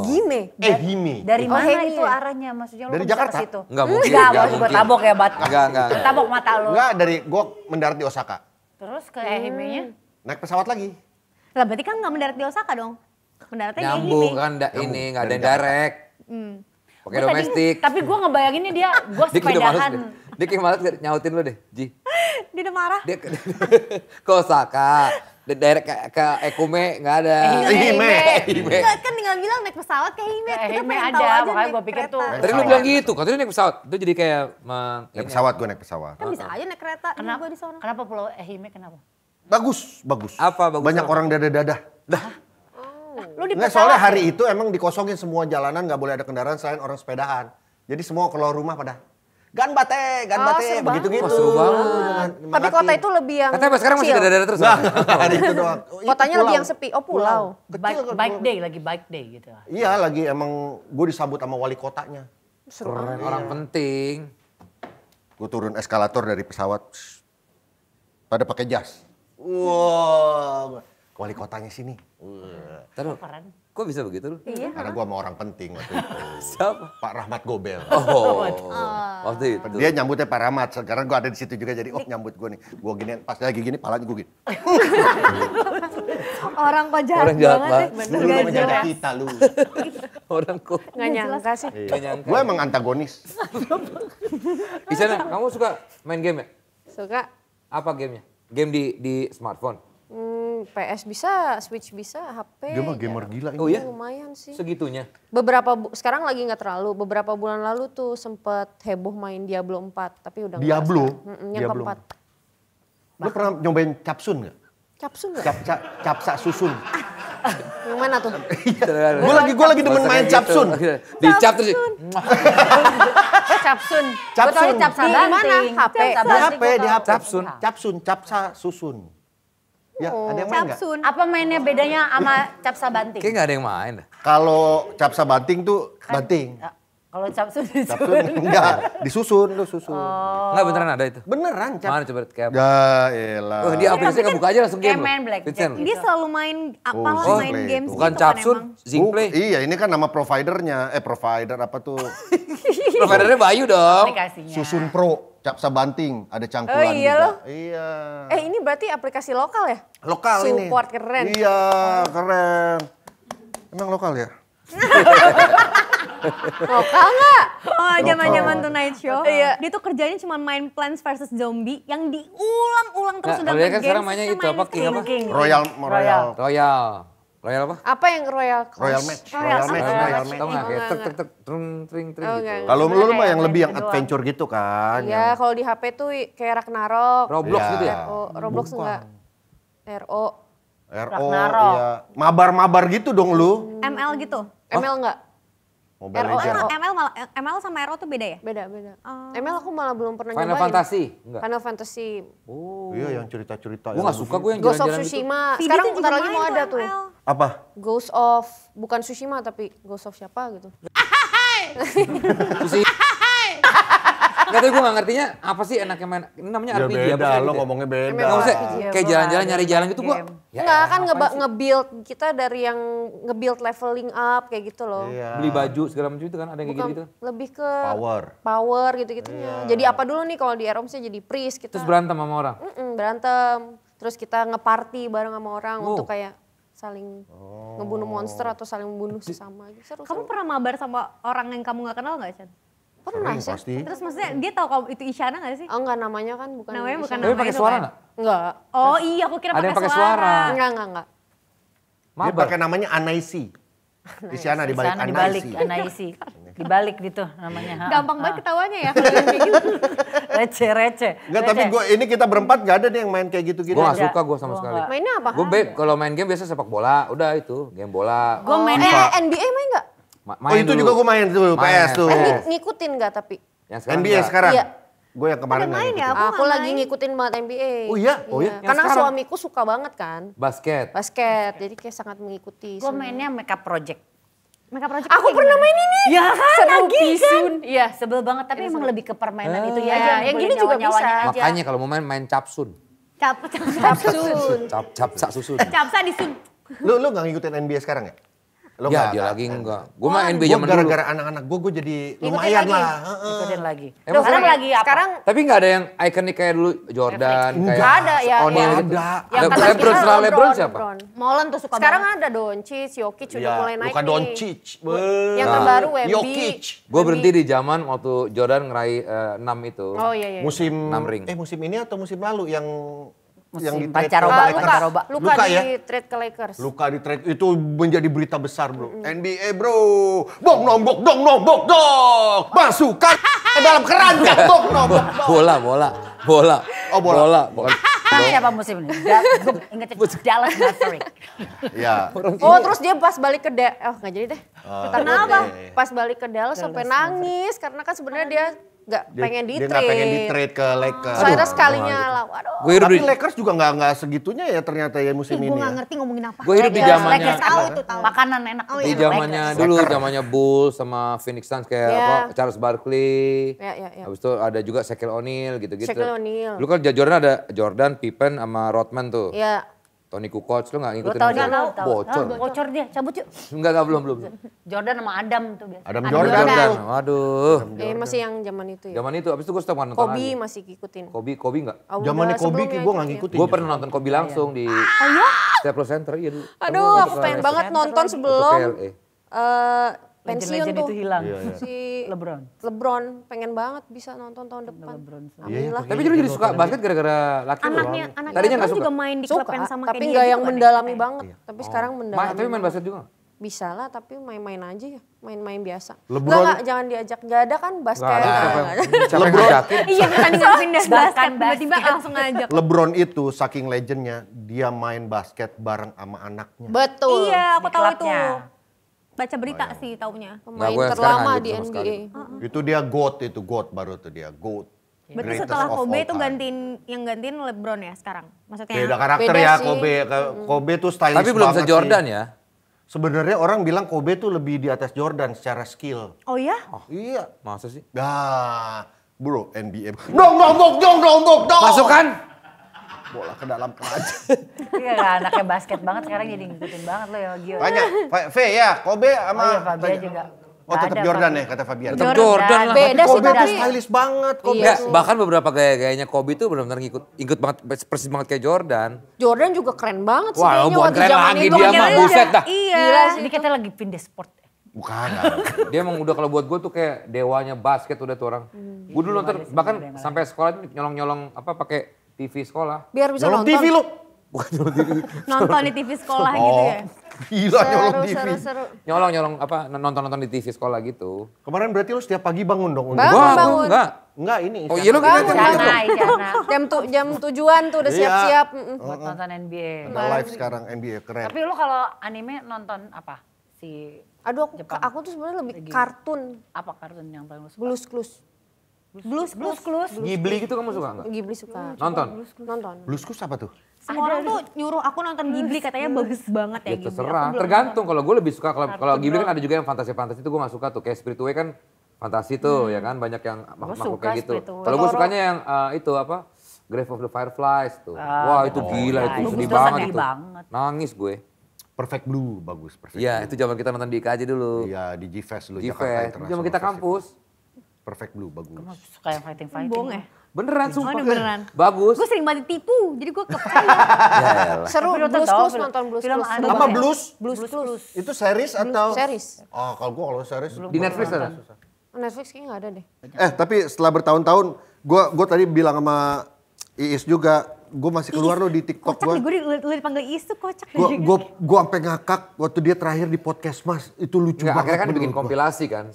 Gime. Ehime. Dari mana Hime. itu arahnya? Maksudnya lu Dari kok bisa ke Jakarta. situ? Enggak mungkin. Enggak, enggak mau gue mungkin. tabok ya, Bat. Enggak. Tabok mata lu. Enggak, dari gua mendarat di Osaka. Terus ke Ehime-nya? Naik pesawat lagi. Lah berarti kan nggak mendarat di Osaka dong. Mendaratnya di Nyambung Ehime. kan ini enggak ada yang Dari direct. Pakai Gua tadi- domestik. Tapi gue ngebayanginnya dia, gue Dia kayak males sepedahan. deh. Dia kayak males nyautin lu deh, Ji. Dia udah marah. Dia ke Osaka. Direct ke Ekume enggak ada. Ehime. Ehime. Enggak, kan tinggal bilang naik pesawat ke Ehime. Ke Kita Ehime pengen ada, tahu aja makanya naik gua pikir kereta. tuh. Tadi lu bilang gitu, katanya naik pesawat. Itu jadi kayak Naik pesawat, gue naik pesawat. Kan bisa aja naik kereta Kenapa, juga di sana. kenapa Pulau Ehime kenapa? Bagus, bagus. Apa bagus? Banyak orang dada-dada. Lu di Nggak, pesawat soalnya ya? hari itu emang dikosongin semua jalanan, nggak boleh ada kendaraan selain orang sepedahan. Jadi semua keluar rumah pada gan bate, seru begitu-gitu. banget. Seru banget. Tapi kota itu lebih yang Katanya sekarang masih chill. ada terus. Nggak, hari itu doang. Oh, itu Kotanya lebih pulau. yang sepi. Oh pulau. Bike, Kecil kan bike pulau. day, lagi bike day gitu. Iya, lagi emang gue disambut sama wali kotanya. Keren, orang penting. Gue turun eskalator dari pesawat. Pada pakai jas. Wow, wali kotanya sini. Wah. Taruh. Keren. Kok bisa begitu lu? Iya. Karena gue sama orang penting waktu itu. Siapa? Pak Rahmat Gobel. Oh. Waktu itu. Dia nyambutnya Pak Rahmat. Sekarang gue ada di situ juga jadi nyambut gue nih. Gue gini pas lagi gini palanya gue gini. Orang kok jahat Orang jahat banget. banget. Lu Nggak menjaga jelas. kita lu. Orang kok. Nggak nyangka sih. Nggak nyangka. Gue emang antagonis. Isana, kamu suka main game ya? Suka. Apa gamenya? Game di smartphone? PS bisa, Switch bisa, HP. Dia mah gamer gila ini. Oh iya? Lumayan sih. Segitunya? Sekarang lagi nggak terlalu. Beberapa bulan lalu tuh sempet heboh main Diablo 4. Tapi udah nggak Diablo? sekarang. Yang Diablo. keempat. Lu pernah nyobain capsun gak? Capsun nggak? Capsa susun. Yang mana tuh? Gue lagi demen main capsun. Di cap terus. Capsun. Capsun. Gue tau capsa Di mana? banting. HP. Capsa Di banting HP, gua di tahu. HP. Capsun, capsa susun. Ya, ada yang main gak? Capsun. Apa mainnya bedanya sama capsa banting? Kayaknya nggak ada yang main dah. Kalau capsa banting tuh banting. Kalau capsun Capsun enggak, disusun, lu susun. Nggak beneran ada itu. Beneran cap. Mana coba kayak apa? Ya elah. Oh, dia aplikasinya buka aja langsung game kayak loh. main blackjack Vincent. gitu. Dia selalu main apalah Oh, main Zingplay games itu. Bukan gitu kan capsun, emang. Zingplay. Iya, ini kan nama providernya. Provider apa tuh? Providernya Bayu dong. aplikasinya. Susun Pro, capsa banting, ada cangkulan Oh, iya juga. loh. Iya. Ini berarti aplikasi lokal ya? Lokal ini. Support keren. Iya, keren. Emang lokal ya? Lokal nggak? Oh, zaman-zaman Tonight Show. Iya. Dia tuh kerjanya cuma main Plants vs Zombie yang diulang-ulang terus Nah, udah kalau dia main kan sekarang games, mainnya terus itu apa, main King apa? King. Royal. Royal apa? Apa yang Royal Clash? Royal Match. Royal Royal Match. Match. Royal Tau Match. nggak kayak Enggak, tek tek tek tring tring tring Oh, gitu. enggak. Kalau lu mah Kayak yang lebih yang main adventure gitu kan. Iya, kalau di HP tuh kayak Ragnarok. Roblox Iya. gitu ya? Roblox enggak? RO. RO, Ragnarok. iya. Mabar-mabar gitu dong lu. ML gitu. ML enggak? Mobile RO. Legends. ML sama RO tuh beda ya? Beda. ML aku malah belum pernah Final nyobain. Fantasy? Enggak. Final Fantasy. Oh. Iya, yang cerita-cerita. Gue nggak suka gue yang Ghost of jalan-jalan gitu. Tsushima. Vidi Sekarang tuh juga bentar lagi main mau ada tuh. ML. Apa? Ghost of, bukan Tsushima tapi Ghost of siapa gitu. Susi. Nggak tahu gue nggak ngertinya apa sih enaknya main. Ini namanya Ya RPG apa beda, sih? lo gitu ya? ngomongnya beda. ML. Nggak usah Iya, kayak jalan-jalan nyari jalan gitu gue. Game. Enggak kan nge-build kita dari yang nge-build leveling up kayak gitu loh. Iya. Beli baju segala macam itu kan ada yang kayak Bukan, gitu. lebih ke Power. gitu-gitunya. Jadi apa dulu nih kalau di ROM sih jadi priest kita. Terus berantem sama orang. Berantem. Terus kita nge-party bareng sama orang Oh. untuk kayak saling ngebunuh monster atau saling membunuh sesama gitu. Seru, Kamu pernah mabar sama orang yang kamu gak kenal gak, Chan? pernah Sering sih? pasti. Terus maksudnya dia tahu kalau itu Isyana gak sih? Oh enggak, namanya kan bukan Namanya bukan Indonesia. Tapi pakai itu suara kan? nggak? Enggak. Oh iya, aku kira Ada yang pakai pakai suara. suara. Enggak. Dia Mabar. pakai namanya Anaisi. Isyana Di dibalik sana dibalik Anaisi. Anaisi. Dibalik gitu namanya. Ha, Gampang ha. banget ketawanya ya kalau yang kayak gitu. Receh. Enggak, tapi ini kita berempat gak ada nih yang main kayak gitu-gitu. Gue gak Ada. suka gue sama Gua sekali. nggak. Mainnya apa? Gue kalau main game biasa sepak bola, udah itu game bola. Gue mainnya NBA main enggak? Oh itu juga gue main tuh, Main, PS tuh. PS. Ngikutin enggak tapi? Yang sekarang NBA enggak. sekarang. Iya. Gue yang kemarin Udah main nggak ya? ngikutin. Aku nggak lagi main. ngikutin banget NBA. Oh iya? Oh iya? Yang Karena sekarang? suamiku suka banget kan. Basket. Basket, jadi kayak sangat mengikuti. gue mainnya makeup project. Makeup Project Aku kayak pernah gimana? main ini. Ya kan, Seru lagi kan. pisun. Iya. Sebel banget, tapi emang lebih ke permainan itu ya Iya, aja. yang boleh gini juga nyawa-nyawanya bisa. aja. Makanya kalau mau main capsun. Capsun. Capsa susun. Capsa disun. Lu gak ngikutin NBA sekarang ya? Lo Ya nggak- dia nggak- lagi enggak. Gue mah NBA Gue zaman dulu. gara-gara anak-anak gue jadi lumayan lagi. lah. Ikutin lagi. Emang Sekarang lagi apa? Sekarang Tapi nggak ada yang ikonik kayak dulu Jordan, Enggak. kayak ada ya, O'Neal ya. gitu. Ada. yang kata LeBron kita setelah LeBron siapa? Molen tuh suka Sekarang banget. ada Doncic, Jokic udah Iya, mulai naik Luka nih. Doncic. Yang terbaru Wemby. Jokic. Gue berhenti di zaman waktu Jordan ngeraih 6 itu. Oh iya iya. Musim 6 ring. musim ini atau musim lalu yang Musim di trade pancaroba, ke- Luka, pancaroba. Luka Luka di ya? trade ke Lakers. Luka di trade itu menjadi berita besar bro. NBA bro, bok nombok dong, masukkan ke dalam keranjang bok nombok. Bola. Oh, bola. Bukan. Siapa musim ini? Gue ingetnya Dallas Mavericks. Ya. Oh terus dia pas balik ke nggak jadi deh. Kenapa? oke. Pas balik ke Dallas sampai nangis karena kan sebenarnya dia nggak pengen di Dia trade. nggak pengen di trade ke Lakers. Soalnya sekalinya lah, waduh. Gue hidup Tapi di Lakers juga nggak segitunya ya ternyata ya musim Gue ini gak ya. ngerti ngomongin apa. gue hidup di Lakers, zamannya Lakers Tahu apa? tuh, tahu. Makanan enak. di zamannya dulu zamannya Bulls sama Phoenix Suns kayak Iya. apa Charles Barkley. Ya. Habis itu ada juga Shaquille O'Neal gitu-gitu. Shaquille O'Neal. Dulu kan Jordan ada Jordan, Pippen sama Rodman tuh. Ya. Tony Kukoc lu enggak Gue ngikutin? tau musim? dia tahu. Bocor. Bocor dia, cabut yuk. Enggak belum. Jordan sama Adam tuh biasa. Adam Jordan. Jordan. Waduh. Masih yang zaman itu ya. Zaman itu habis itu gue setiap nonton Kobe lagi. masih ngikutin. Kobe enggak? Oh, Zamannya udah Kobe sebelumnya gue nggak itu, ya. ngikutin. Gue pernah nonton Kobe langsung di Staples Center iya dulu. Aduh, aku pengen banget nonton sebelum PLE. pensiun Legend-legend tuh. itu hilang. Si LeBron. pengen banget bisa nonton tahun depan. Iya, Alhamdulillah. Tapi dulu jadi suka basket gara-gara laki lu. Anaknya Tadinya enggak LeBron suka. juga main di klub yang sama tapi kayak nggak dia yang juga kan ya? mendalami banget. Tapi sekarang mendalami. Tapi main basket juga. Bisa lah, tapi main-main aja ya. Main-main biasa. LeBron- Enggak, jangan diajak. Gak ada kan basket. Enggak ada siapa Nggak ada. siapa yang ngajakin. Iya pertandingan pindah basket, Bahkan tiba-tiba basket. langsung ngajak. LeBron itu saking legendnya dia main basket bareng sama anaknya. Betul. Iya, aku Di tahu itu. klubnya. Baca berita sih taunya. Pemain Nggak, gue sekarang terlama nggak di ikut sama NBA. sekali. Itu dia GOAT baru tuh dia GOAT. Berarti Greatest setelah of Kobe all itu time. gantiin LeBron ya sekarang? Maksudnya Beda karakter Beda ya sih. Kobe tuh stylish Tapi belum banget se-Jordan sih. ya. Sebenarnya orang bilang Kobe tuh lebih di atas Jordan secara skill. Oh ya? Iya. Masa sih? Nah, bro NBA. Dong. Masukkan. Bola ke dalam keranjang. Iya kan, anaknya basket banget sekarang jadi ngikutin banget lo ya Gio. Banyak. V ya, Kobe sama... Oh iya, Fabian juga. Oh Nggak tetap ada, Jordan Fabian. ya kata Fabian. Tetap Jordan lah. Beda sih Kobe tuh tapi. stylish banget. Kobe. Enggak, bahkan beberapa gaya-gayanya Kobe tuh benar-benar ikut banget persis banget kayak Jordan. Jordan juga keren banget sih Wah, kayaknya bukan waktu keren zaman lagi itu. dia mah, buset dah. Iya. Gila sih. Ini kita lagi pindah sport. Bukan. Dia emang udah kalau buat gue tuh kayak dewanya basket udah tuh orang. Gue dulu nonton bahkan sampai sekolah ini nyolong-nyolong apa pakai TV sekolah. Biar bisa Nyolong nonton. TV lu. Bukan nyolong TV. Nonton di TV sekolah gitu ya. Gila nyolong TV. Seru. Nyolong apa nonton-nonton di TV sekolah gitu. Kemarin berarti lu setiap pagi bangun dong? Bangun, Gua bangun. enggak. Enggak ini. Oh iya lu Bangun, kita bangun. Isyana. Jam tujuan tuh udah Iya. siap-siap. Buat nonton NBA. Udah live sekarang NBA keren. Tapi lu kalau anime nonton apa? Si Aduh Jepang. aku tuh sebenarnya lebih kartun. apa kartun yang paling lu suka? Blues Clues. Blues. Ghibli gitu kamu suka enggak? Ghibli suka. Nonton? Nonton. Blueskus apa tuh? Semua orang tuh nyuruh aku nonton Ghibli katanya bagus banget ya Ya Ghibli. terserah, tergantung. Kalau gue lebih suka kalau Ghibli kan ada juga yang fantasi-fantasi itu gue gak suka tuh. Kayak Spirit Away kan fantasi tuh ya kan, banyak yang makhluk suka kayak gitu. Spirit Away. Kalau gue sukanya yang itu apa? Grave of the Fireflies tuh. Wah itu gila, ya, itu itu sedih sedih banget itu. banget. Nangis gue. Perfect Blue bagus. Perfect Iya, Blue. itu zaman kita nonton di IKJ dulu. Iya di G-Fest dulu. G-Fest, Jakarta itu International zaman kita Festival. kampus. Perfect Blue bagus. Suka yang fighting. Bohong ya? Beneran Oh sumpah. ini beneran. Bagus. Gue sering banget ditipu, jadi gue kepercaya. Ya elah. Seru Tapi lu Blues tahu Clues film- nonton Blues film Clues. anime. Apa blues? Blues Clues. Itu series atau? Series. Oh kalau series. Di Netflix ada? Netflix kayaknya nggak ada deh. Tapi setelah bertahun-tahun, gue tadi bilang sama Iis juga, gue masih keluar lo di TikTok Kocak gue. nih, gue dipanggil Iis tuh kocak deh. Gue sampai ngakak waktu dia terakhir di podcast Mas, itu lucu Nggak, banget. akhirnya kan dibikin menurut gua. kompilasi kan.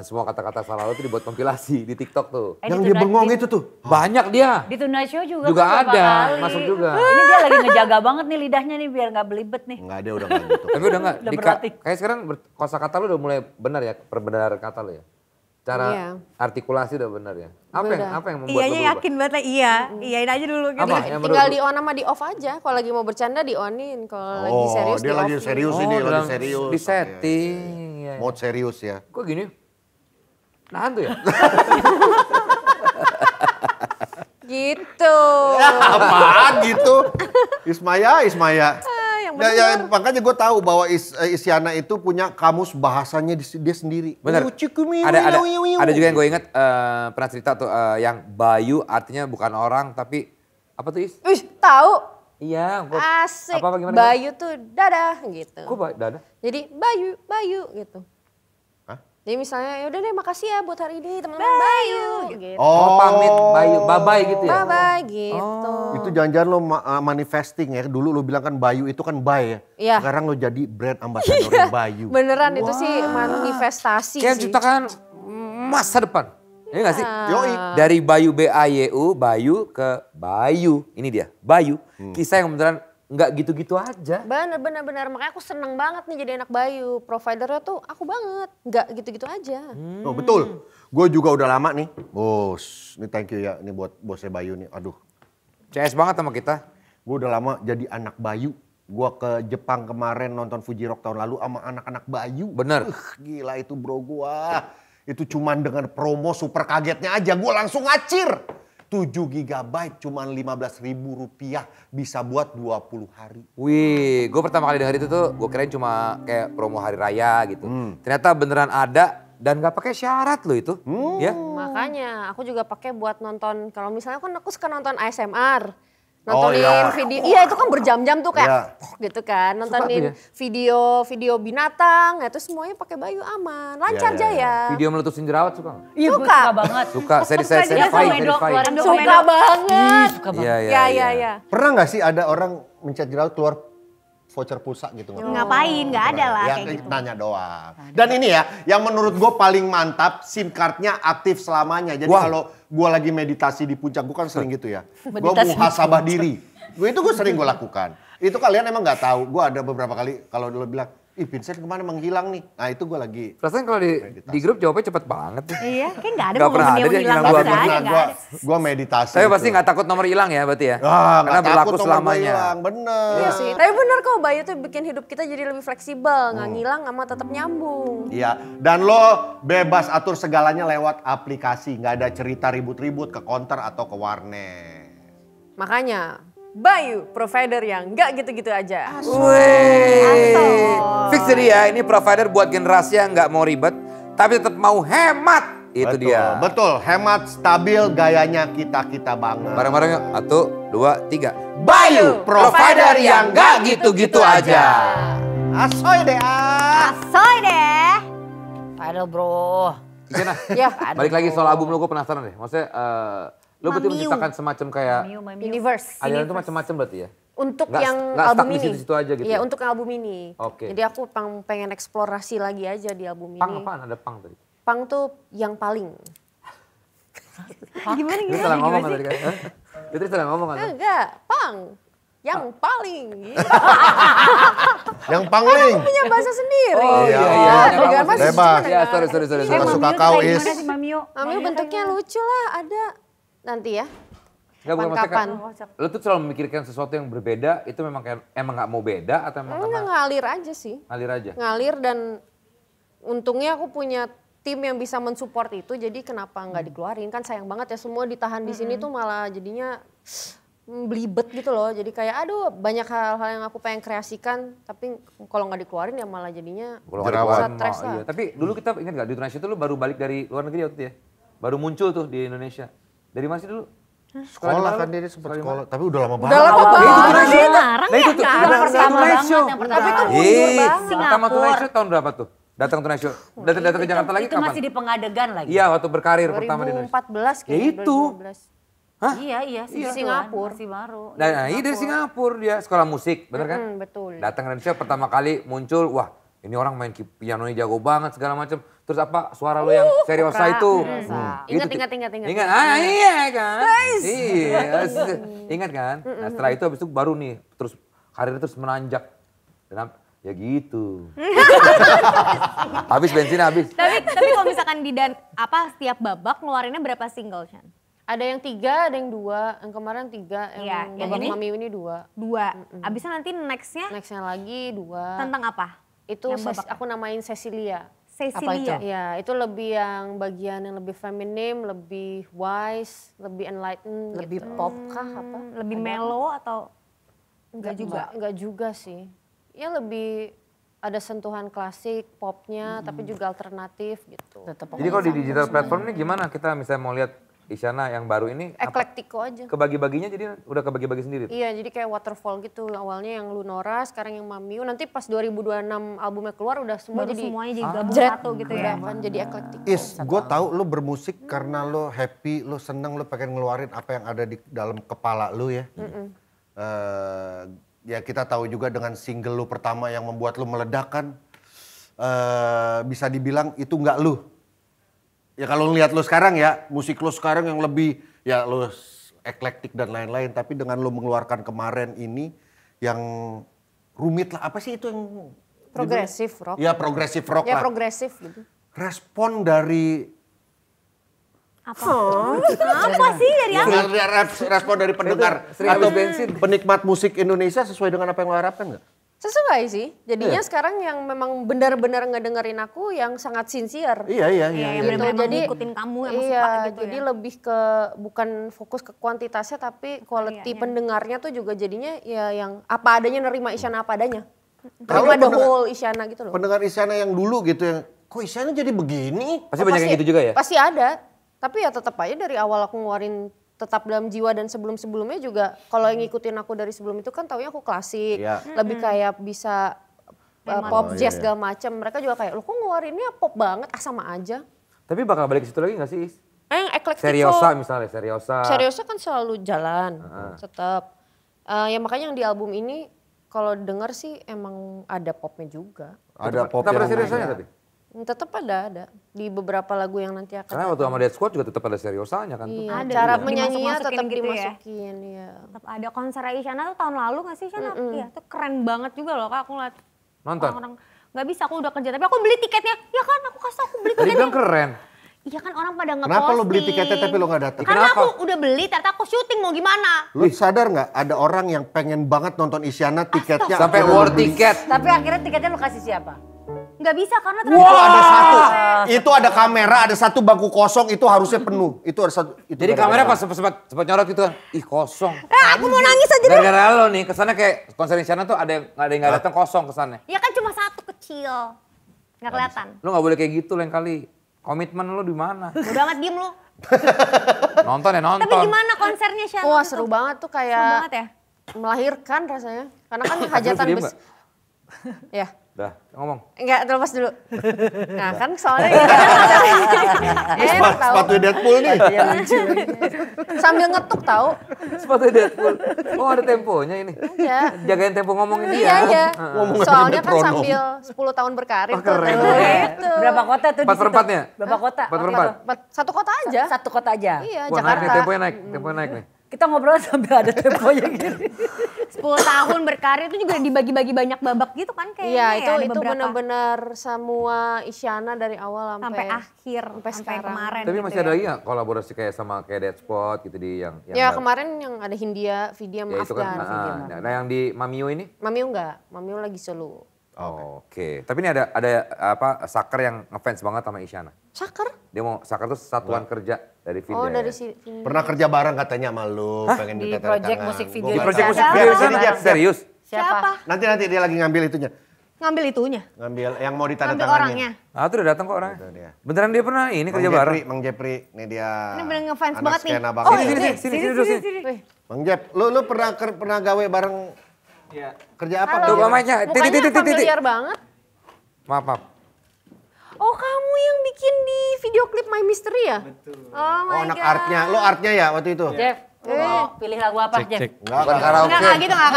Semua kata-kata salah lo tuh dibuat kompilasi di TikTok tuh. Yang dia bengong itu tuh. Banyak dia. Di Tonight Show juga. Juga kan beberapa ada, kali. masuk juga. Ini dia lagi ngejaga banget nih lidahnya nih biar nggak belibet nih. Enggak ada udah nggak gitu. Tapi udah enggak, Udah berlatih. kayak sekarang kosakata lu udah mulai benar ya, perbenaran kata lu ya. Cara Iya. artikulasi udah benar ya. Apa yang membuat lu Iyanya berubah? yakin banget lah, iya. Iyain aja dulu gitu. Apa yang Tinggal menurut di on sama di off aja. Kalau lagi mau bercanda di onin, kalau lagi serius dia di lagi off. serius Oh, ini, lagi dalam- serius. di setting. Ya. Mode serius ya. Kok gini? Nahan tuh ya? Gitu. Apaan gitu? Ismaya. Yang Ya, ya, makanya gue tahu bahwa Isyana itu punya kamus bahasanya dia sendiri. Bener. Ada juga yang gue inget pernah cerita tuh yang Bayu artinya bukan orang tapi apa tuh Is? Tahu? Iya. Asik. Apa gimana? Bayu tuh dadah gitu. Kok dadah? Jadi Bayu gitu. Hah? Jadi misalnya yaudah deh makasih ya buat hari ini teman-teman Bayu gitu. Oh, pamit Bayu, bye-bye gitu ya? Bye-bye gitu. Itu jangan-jangan lo manifesting ya. Dulu lo bilang kan Bayu itu kan bye ya. Iya. Sekarang lo jadi brand ambassador Bayu. Beneran itu sih manifestasi Kayak sih. menciptakan masa depan. Iya gak sih? Yoi. Dari Bayu B-A-Y-U, Bayu ke Bayu. Ini dia, Bayu. Kisah yang beneran nggak gitu-gitu aja. Bener. Makanya aku seneng banget nih jadi anak Bayu. Providernya tuh aku banget. Nggak gitu-gitu aja. Oh, betul. Gue juga udah lama nih. Bos, ini thank you ya. Ini buat bosnya Bayu nih. Aduh. CS banget sama kita. Gue udah lama jadi anak Bayu. Gue ke Jepang kemarin nonton Fuji Rock tahun lalu sama anak-anak Bayu. Bener. Gila itu bro gue. Itu cuman dengan promo super kagetnya aja gue langsung ngacir. 7 GB cuman 15.000 rupiah bisa buat 20 hari. Wih, gue pertama kali denger itu tuh gue kirain cuma kayak promo hari raya gitu. Ternyata beneran ada dan gak pakai syarat loh itu. Ya. Makanya aku juga pakai buat nonton. Kalau misalnya kan aku suka nonton ASMR. Oh, Nontonin iya. video, iya itu kan berjam-jam tuh kayak Iya. gitu kan. Nontonin Suka video binatang, itu semuanya pakai Bayu aman. Lancar Iya, iya, Jaya. Video meletusin jerawat suka nggak? Iya, gue Suka. suka banget. Suka, saya Dia verify. keluarin Suka komedo. banget. Suka banget. Iya. Pernah gak sih ada orang mencet jerawat keluar voucher pulsa gitu? Ngapain? Nggak ada lah Ya, kayak gitu. nanya doang. Dan ini ya, yang menurut gue paling mantap, SIM cardnya aktif selamanya. Jadi kalau gue lagi meditasi di puncak, gue kan sering gitu ya. Gue muhasabah diri. Gue sering gue lakukan. Itu kalian emang nggak tahu. Gue ada beberapa kali kalau lo bilang, ih Vincent kemana menghilang nih. Nah itu gue lagi. Perasaan kalau di grup jawabnya cepet banget. Iya, kayak nggak ada Nggak pernah momen ada yang dia hilang hilang bisa dua aja, minggu. nggak ada. Gue meditasi. Tapi itu. pasti nggak takut nomor hilang ya berarti ya? Ah, Karena nggak berlaku takut nomor gua selamanya. hilang, bener. Iya sih. Tapi bener kok Bayu tuh bikin hidup kita jadi lebih fleksibel. Nggak ngilang sama tetap nyambung. Iya, dan lo bebas atur segalanya lewat aplikasi. Nggak ada cerita ribut-ribut ke counter atau ke warnet. Makanya Bayu, provider yang nggak gitu-gitu aja. Wih, fix jadi ya ini provider buat generasi yang nggak mau ribet, tapi tetap mau hemat. Itu Betul, dia. Betul, hemat, stabil, gayanya kita banget. Bareng-bareng yuk, 1, 2, 3. Bayu, Provider yang nggak gitu-gitu aja. Asoy deh ah. Soy deh. Aduh bro. Gimana? Ya, Balik lagi soal album lo, gue penasaran deh. Maksudnya, lo berarti Mamiu. menciptakan semacam kayak Universe. aliran itu macam-macam berarti ya? Untuk Nggak- yang nggak album stuck di ini. situ-situ aja gitu Iya, ya? untuk album ini. Oke. Jadi aku pengen eksplorasi lagi aja di album Pang ini. apaan? Ada pang tadi? Pang tuh yang paling. Gimana Dia salah ngomong kan tadi kan? Hah? Dia tadi salah ngomong kan? Enggak, pang. Yang paling. Gitu. Yang pangling. Punya bahasa sendiri. Oh, iya. Dengan Bebas. mas Bebas. Ya, sorry. Suka kau is. Mami bentuknya lucu lah, ada. Nanti ya. Nggak, bukan maksudnya Kapan? kan, lo tuh selalu memikirkan sesuatu yang berbeda, itu memang kayak, emang nggak mau beda atau emang Enggak, karena ngalir aja sih. ngalir aja? Ngalir dan untungnya aku punya tim yang bisa mensupport itu, jadi kenapa nggak dikeluarin, kan sayang banget ya semua ditahan di sini tuh malah jadinya belibet gitu loh, jadi kayak aduh banyak hal-hal yang aku pengen kreasikan tapi kalau nggak dikeluarin ya malah jadinya Kalau nggak Jerawat. dikeluarin, Stres iya. lah. Tapi dulu kita ingat nggak di Indonesia tuh lo baru balik dari luar negeri waktu itu ya? Baru muncul tuh di Indonesia. Dari mana sih dulu? Sekolah kan dia sempat sekolah, tapi udah lama banget. Udah lama banget. Ngarang Nah ya? itu tuh, Yang pertama banget, yang pertama. Tapi itu mundur Ih, banget. pertama Tonight Show tahun berapa tuh? Datang Tonight Show. Datang ke Jakarta lagi Itu masih kapan? di pengadegan lagi. Iya, waktu berkarir pertama di Indonesia. 2014 Ya kayaknya. itu. 2015. Iya, Di Singapura. Masih baru. Nah, ini dari Singapura dia sekolah musik, bener kan? Betul. Datang ke Indonesia pertama kali muncul, wah ini orang main pianonya jago banget segala macam. Terus apa suara lo yang seriosa itu? Ingat. Ingat, iya kan? Iya, ingat kan? Nah setelah itu habis itu baru nih, terus karirnya terus menanjak. Dan ya gitu. Habis bensin habis. Tapi kalau misalkan setiap babak ngeluarinnya berapa single, Chan? Ada yang 3, ada yang 2. Yang kemarin 3, Iya, yang babak ini? Mami ini 2. 2. Abisnya nanti nextnya Nextnya lagi 2. tentang apa? Itu yang babak aku namain Cecilia. Cecilia. Ya, itu lebih yang bagian yang lebih feminim, lebih wise, lebih enlightened, Lebih gitu. pop kah apa? Lebih mellow atau enggak juga? Enggak juga sih. ya lebih ada sentuhan klasik, popnya, tapi juga alternatif gitu. Jadi kalau di digital platform ini gimana kita misalnya mau lihat Isyana yang baru ini Eklektiko aja. kebagi-baginya jadi udah kebagi-bagi sendiri? Iya, jadi kayak waterfall gitu. Awalnya yang Lunora, sekarang yang Mamiu. Nanti pas 2026 albumnya keluar udah semua Baru jadi semuanya jadi gabung Jret. satu gitu ya. Udah kan jadi eklektiko. Gue tahu lu bermusik karena lu happy, lu seneng, lu pengen ngeluarin apa yang ada di dalam kepala lu ya. Ya kita tahu juga dengan single lu pertama yang membuat lu meledak kan, bisa dibilang itu nggak lu. Ya kalau ngeliat lu sekarang ya, musik lu sekarang yang lebih ya lu eklektik dan lain-lain. Tapi dengan lu mengeluarkan kemarin ini yang rumit lah, apa sih itu yang Progresif rock. ya progresif rock Ya lah. progresif gitu. Respon dari Apa sih dari apa? respon dari pendengar Sering atau habis bensin. penikmat musik Indonesia sesuai dengan apa yang lo harapkan nggak? Sesuai sih. Jadinya sekarang yang memang benar-benar ngedengerin aku yang sangat sincere. Iya. Iya, yang Gitu. benar-benar Jadi ngikutin kamu yang iya, suka gitu jadi ya. lebih ke bukan fokus ke kuantitasnya tapi quality Iya. pendengarnya tuh juga jadinya ya yang apa adanya, nerima Isyana apa adanya. Kalau Terima the pendengar- whole Isyana gitu loh. Pendengar Isyana yang dulu gitu yang, kok Isyana jadi begini? Pasti banyak yang gitu juga ya? Pasti ada. Tapi ya tetap aja dari awal aku ngeluarin tetap dalam jiwa dan sebelum-sebelumnya juga kalau yang ngikutin aku dari sebelum itu kan taunya aku klasik. Iya. Lebih kayak bisa pop, jazz segala macam. Mereka juga kayak, lo kok ngeluarinnya pop banget, sama aja. Tapi bakal balik ke situ lagi gak sih? Is? Yang eklektik Seriosa misalnya, Seriosa. Seriousnya kan selalu jalan, tetap. Ya makanya yang di album ini kalau denger sih emang ada popnya juga. Ada pop Tetap ada yang Seriosanya tapi? Tetap ada. Di beberapa lagu yang nanti akan Karena waktu sama Dead Squad juga tetap ada Seriosanya kan? Iya, Ada cara juga. menyanyinya Dimasuk-masukin tetap gitu ya. dimasukin. Iya. Tetap ada konser Isyana tuh tahun lalu gak sih Isyana? Iya, itu keren banget juga loh Kak, aku ngeliat Nonton? orang-orang. Gak bisa, aku udah kerja, tapi aku beli tiketnya. Ya kan, aku kasih aku beli Tadi tiketnya. bilang keren. Iya kan orang pada ngeposting. Kenapa lo beli tiketnya tapi lo gak datang? Karena Kenapa? aku udah beli, ternyata aku syuting mau gimana. Lo sadar nggak ada orang yang pengen banget nonton Isyana tiketnya Sampai akhirnya lo war beli. tiket. Tapi akhirnya tiketnya lu kasih siapa? Gak bisa karena Itu ada satu, itu ada kamera, ada satu bangku kosong, itu harusnya penuh. Itu ada satu. Itu Jadi gara-gara kamera apa? pas sempat nyorot gitu kan, ih kosong. aku mau nangis aja deh. Gara-gara lo nih, kesannya kayak konser Isyana tuh ada yang nggak datang kosong kesannya. Ya kan cuma satu kecil. Gak kelihatan. Lo nggak boleh kayak gitu lain kali. Komitmen lo di mana? Udah amat diem lu. Nonton ya nonton. Tapi gimana konsernya Isyana? Wah tuh? seru banget tuh Seru kayak banget ya? melahirkan rasanya. Karena kan hajatan diem besar. Ya. Dah, ngomong. Enggak, terlepas dulu. Nah kan soalnya Sepatu Deadpool nih. sambil ngetuk tahu. Sepatu Deadpool. Oh ada temponya ini. Iya. Jagain tempo ngomongin dia. Iya, iya. Ngomong sama Soalnya kan metronom. sambil 10 tahun berkarir Oh, keren. tuh. Gitu. Berapa kota tuh di 4 per situ? 4-nya? Berapa kota? 4 per 4? Satu kota aja. Satu kota aja. Iya, Wah naik nih, Jakarta. temponya naik nih. Kita ngobrol sambil ada temponya gitu. 10 tahun berkarir itu juga dibagi-bagi banyak babak gitu kan kayaknya Iya, ya, ada itu beberapa. benar-benar semua Isyana dari awal sampai akhir, sampai sampai sekarang. kemarin Tapi gitu masih ada lagi nggak kolaborasi kayak sama kayak Dead Spot gitu di yang Ya baru? kemarin yang ada Hindia, Vidya Ya, maaf itu kan. Afgan. Nah yang di Mamio ini? Mamiu enggak, Mamiu lagi solo. Oke. Tapi ini ada apa Saker yang ngefans banget sama Isyana. Saker? Dia mau Saker tuh satuan kerja dari video. Oh dari si Pernah kerja bareng katanya sama lu, pengen Di minta tanda project tangan. musik video Gua Di nggak project tahu. musik Siapa? video di Siapa? sana? Serius? Siapa? Nanti dia lagi ngambil itunya. Ngambil itunya. Ngambil yang mau Ngambil ditandatangani. orangnya. Ah tuh udah datang kok orangnya. Itu dia. Beneran dia pernah ini kerja bareng? Mang Jepri, nih dia. Ini bener ngefans anak banget nih. skena Oh, banget. Sini dulu sini. Wih, Mang Jep, lu pernah gawe bareng kerja apa? Tuh Mang Jep? mamanya. mukanya familiar banget. Maaf. Oh kamu yang bikin di video klip My Mystery ya? Betul. Oh my Oh anak God. artnya, lo artnya ya waktu itu? Jeff, lu mau pilih lagu apa Jeff? Enggak, Bukan enggak. karaoke. Enggak gitu, enggak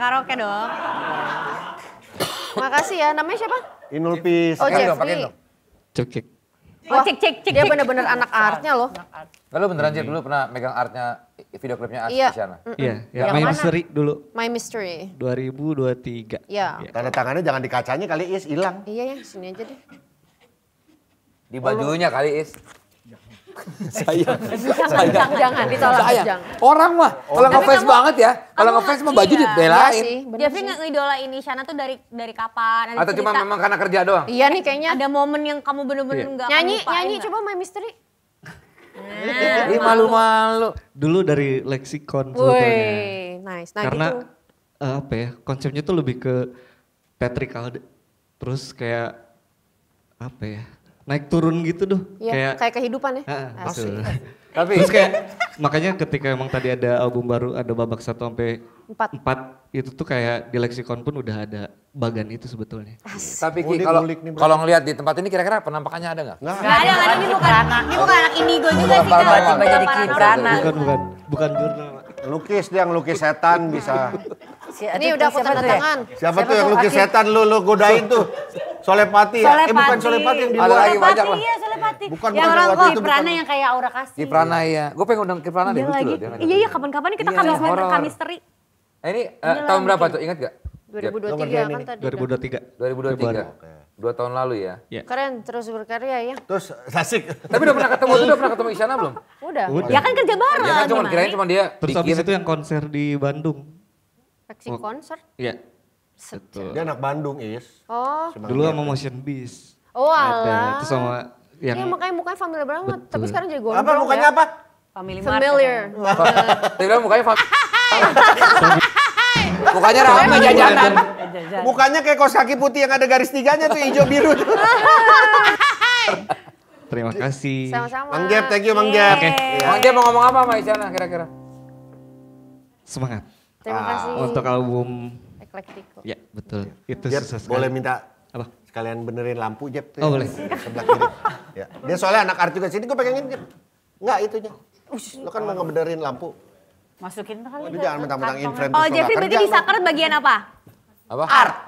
karaoke dong. Makasih ya, namanya siapa? Inul Pis. Oh Pakein dong, pakein Jeffrey. dong. Cek. Oh, cek. Dia bener-bener anak artnya loh. Lalu beneran Jeff dulu pernah megang artnya video klipnya Iya. Isyana? Iya, ya Yang main mana? seri dulu My Mystery. 2023. Iya. Tanda tangannya jangan di kacanya kali Is, hilang. Iya ya, sini aja deh. Di bajunya kali Is. Jangan ditolak, Sayang. jangan. Orang mah kalau ngefans banget ya. Kalau ngefans mah baju iya. Iya dibelain. sih, bener Jeffrey sih. nggak ngidolain Isyana tuh dari kapan? Ada Atau cuma cerita, memang karena kerja doang? Iya nih kayaknya. ada momen yang kamu bener-bener nggak akan Nyanyi, lupain nyanyi nggak? coba My Mystery. Ih malu-malu. Dulu dari Lexicon sebetulnya. Wih, nice. Nah Karena gitu. apa ya, konsepnya tuh lebih ke teatrikal, terus kayak apa ya, naik turun gitu tuh. Iya, kayak kehidupan ya. Betul. Tapi Terus kayak makanya ketika emang tadi ada album baru, ada babak 1 sampai 4 itu tuh kayak di leksikon pun udah ada bagan itu sebetulnya. tapi Oh, Ki, dia kalau ngulik nih, bro. kalau ngelihat di tempat ini kira-kira penampakannya ada nggak? Nggak. Gak ada, ini bukan anak indigo juga sih Kak. Tiba jadi Kiprana. Bukan jurnal. Lukis dia ngelukis setan bisa. Ini udah aku tanda tangan. Siapa tuh yang lukis setan lu godain tuh? Solepati ya? Bukan Solepati yang di Ada luar. lagi banyak lah. Iya, Solepati. Bukan, yang bukan, orang waktu itu Kiprana bukan. yang kayak aura kasih. Kiprana ya. Gue pengen undang Kiprana deh, Dia lucu lagi. loh. Dia ngajak. Iya kapan-kapan kita horor. kamisteri. Ini tahun berapa tuh, ingat gak? 2023 kan tadi. 2023. 2023. 2 tahun lalu ya. Keren, terus berkarya ya. Terus asik. Tapi udah pernah ketemu Isyana belum? Udah. Ya kan kerja bareng. Ya kan cuma kirain cuma dia Terus habis itu yang konser di Bandung. Seksi konser. Iya. Betul. Dia anak Bandung, Is. Oh. Dulu sama Motion Beast. Oh Ada. alah. Terus sama yang Iya makanya mukanya familiar banget. Betul. Tapi sekarang jadi gondrong Apa mukanya ya. apa? Family Mart. Familiar. Dia bilang mukanya mukanya rame jajanan. Mukanya kayak kaos kaki putih yang ada garis tiganya tuh hijau biru tuh. terima kasih. Sama-sama. Mang Jeb, thank you Mang Jeb. Oke. Bang dia mau ngomong apa sama Isyana kira-kira? Semangat Terima kasih. untuk album. Eklektico. Ya betul. Itu Jeb, susah sekali. boleh minta Apa? sekalian benerin lampu Jeb tuh. Oh, ya. boleh. Sebelah kiri. Ya. Dia soalnya anak art juga sini gue pengen Jeb. Enggak itunya. Lo kan mau ngebenerin lampu. Masukin kali. Lu ke jangan mentang-mentang kantong. inframe Oh terus lo Jeffrey nggak berarti kerja bisa lo. art bagian apa? Apa?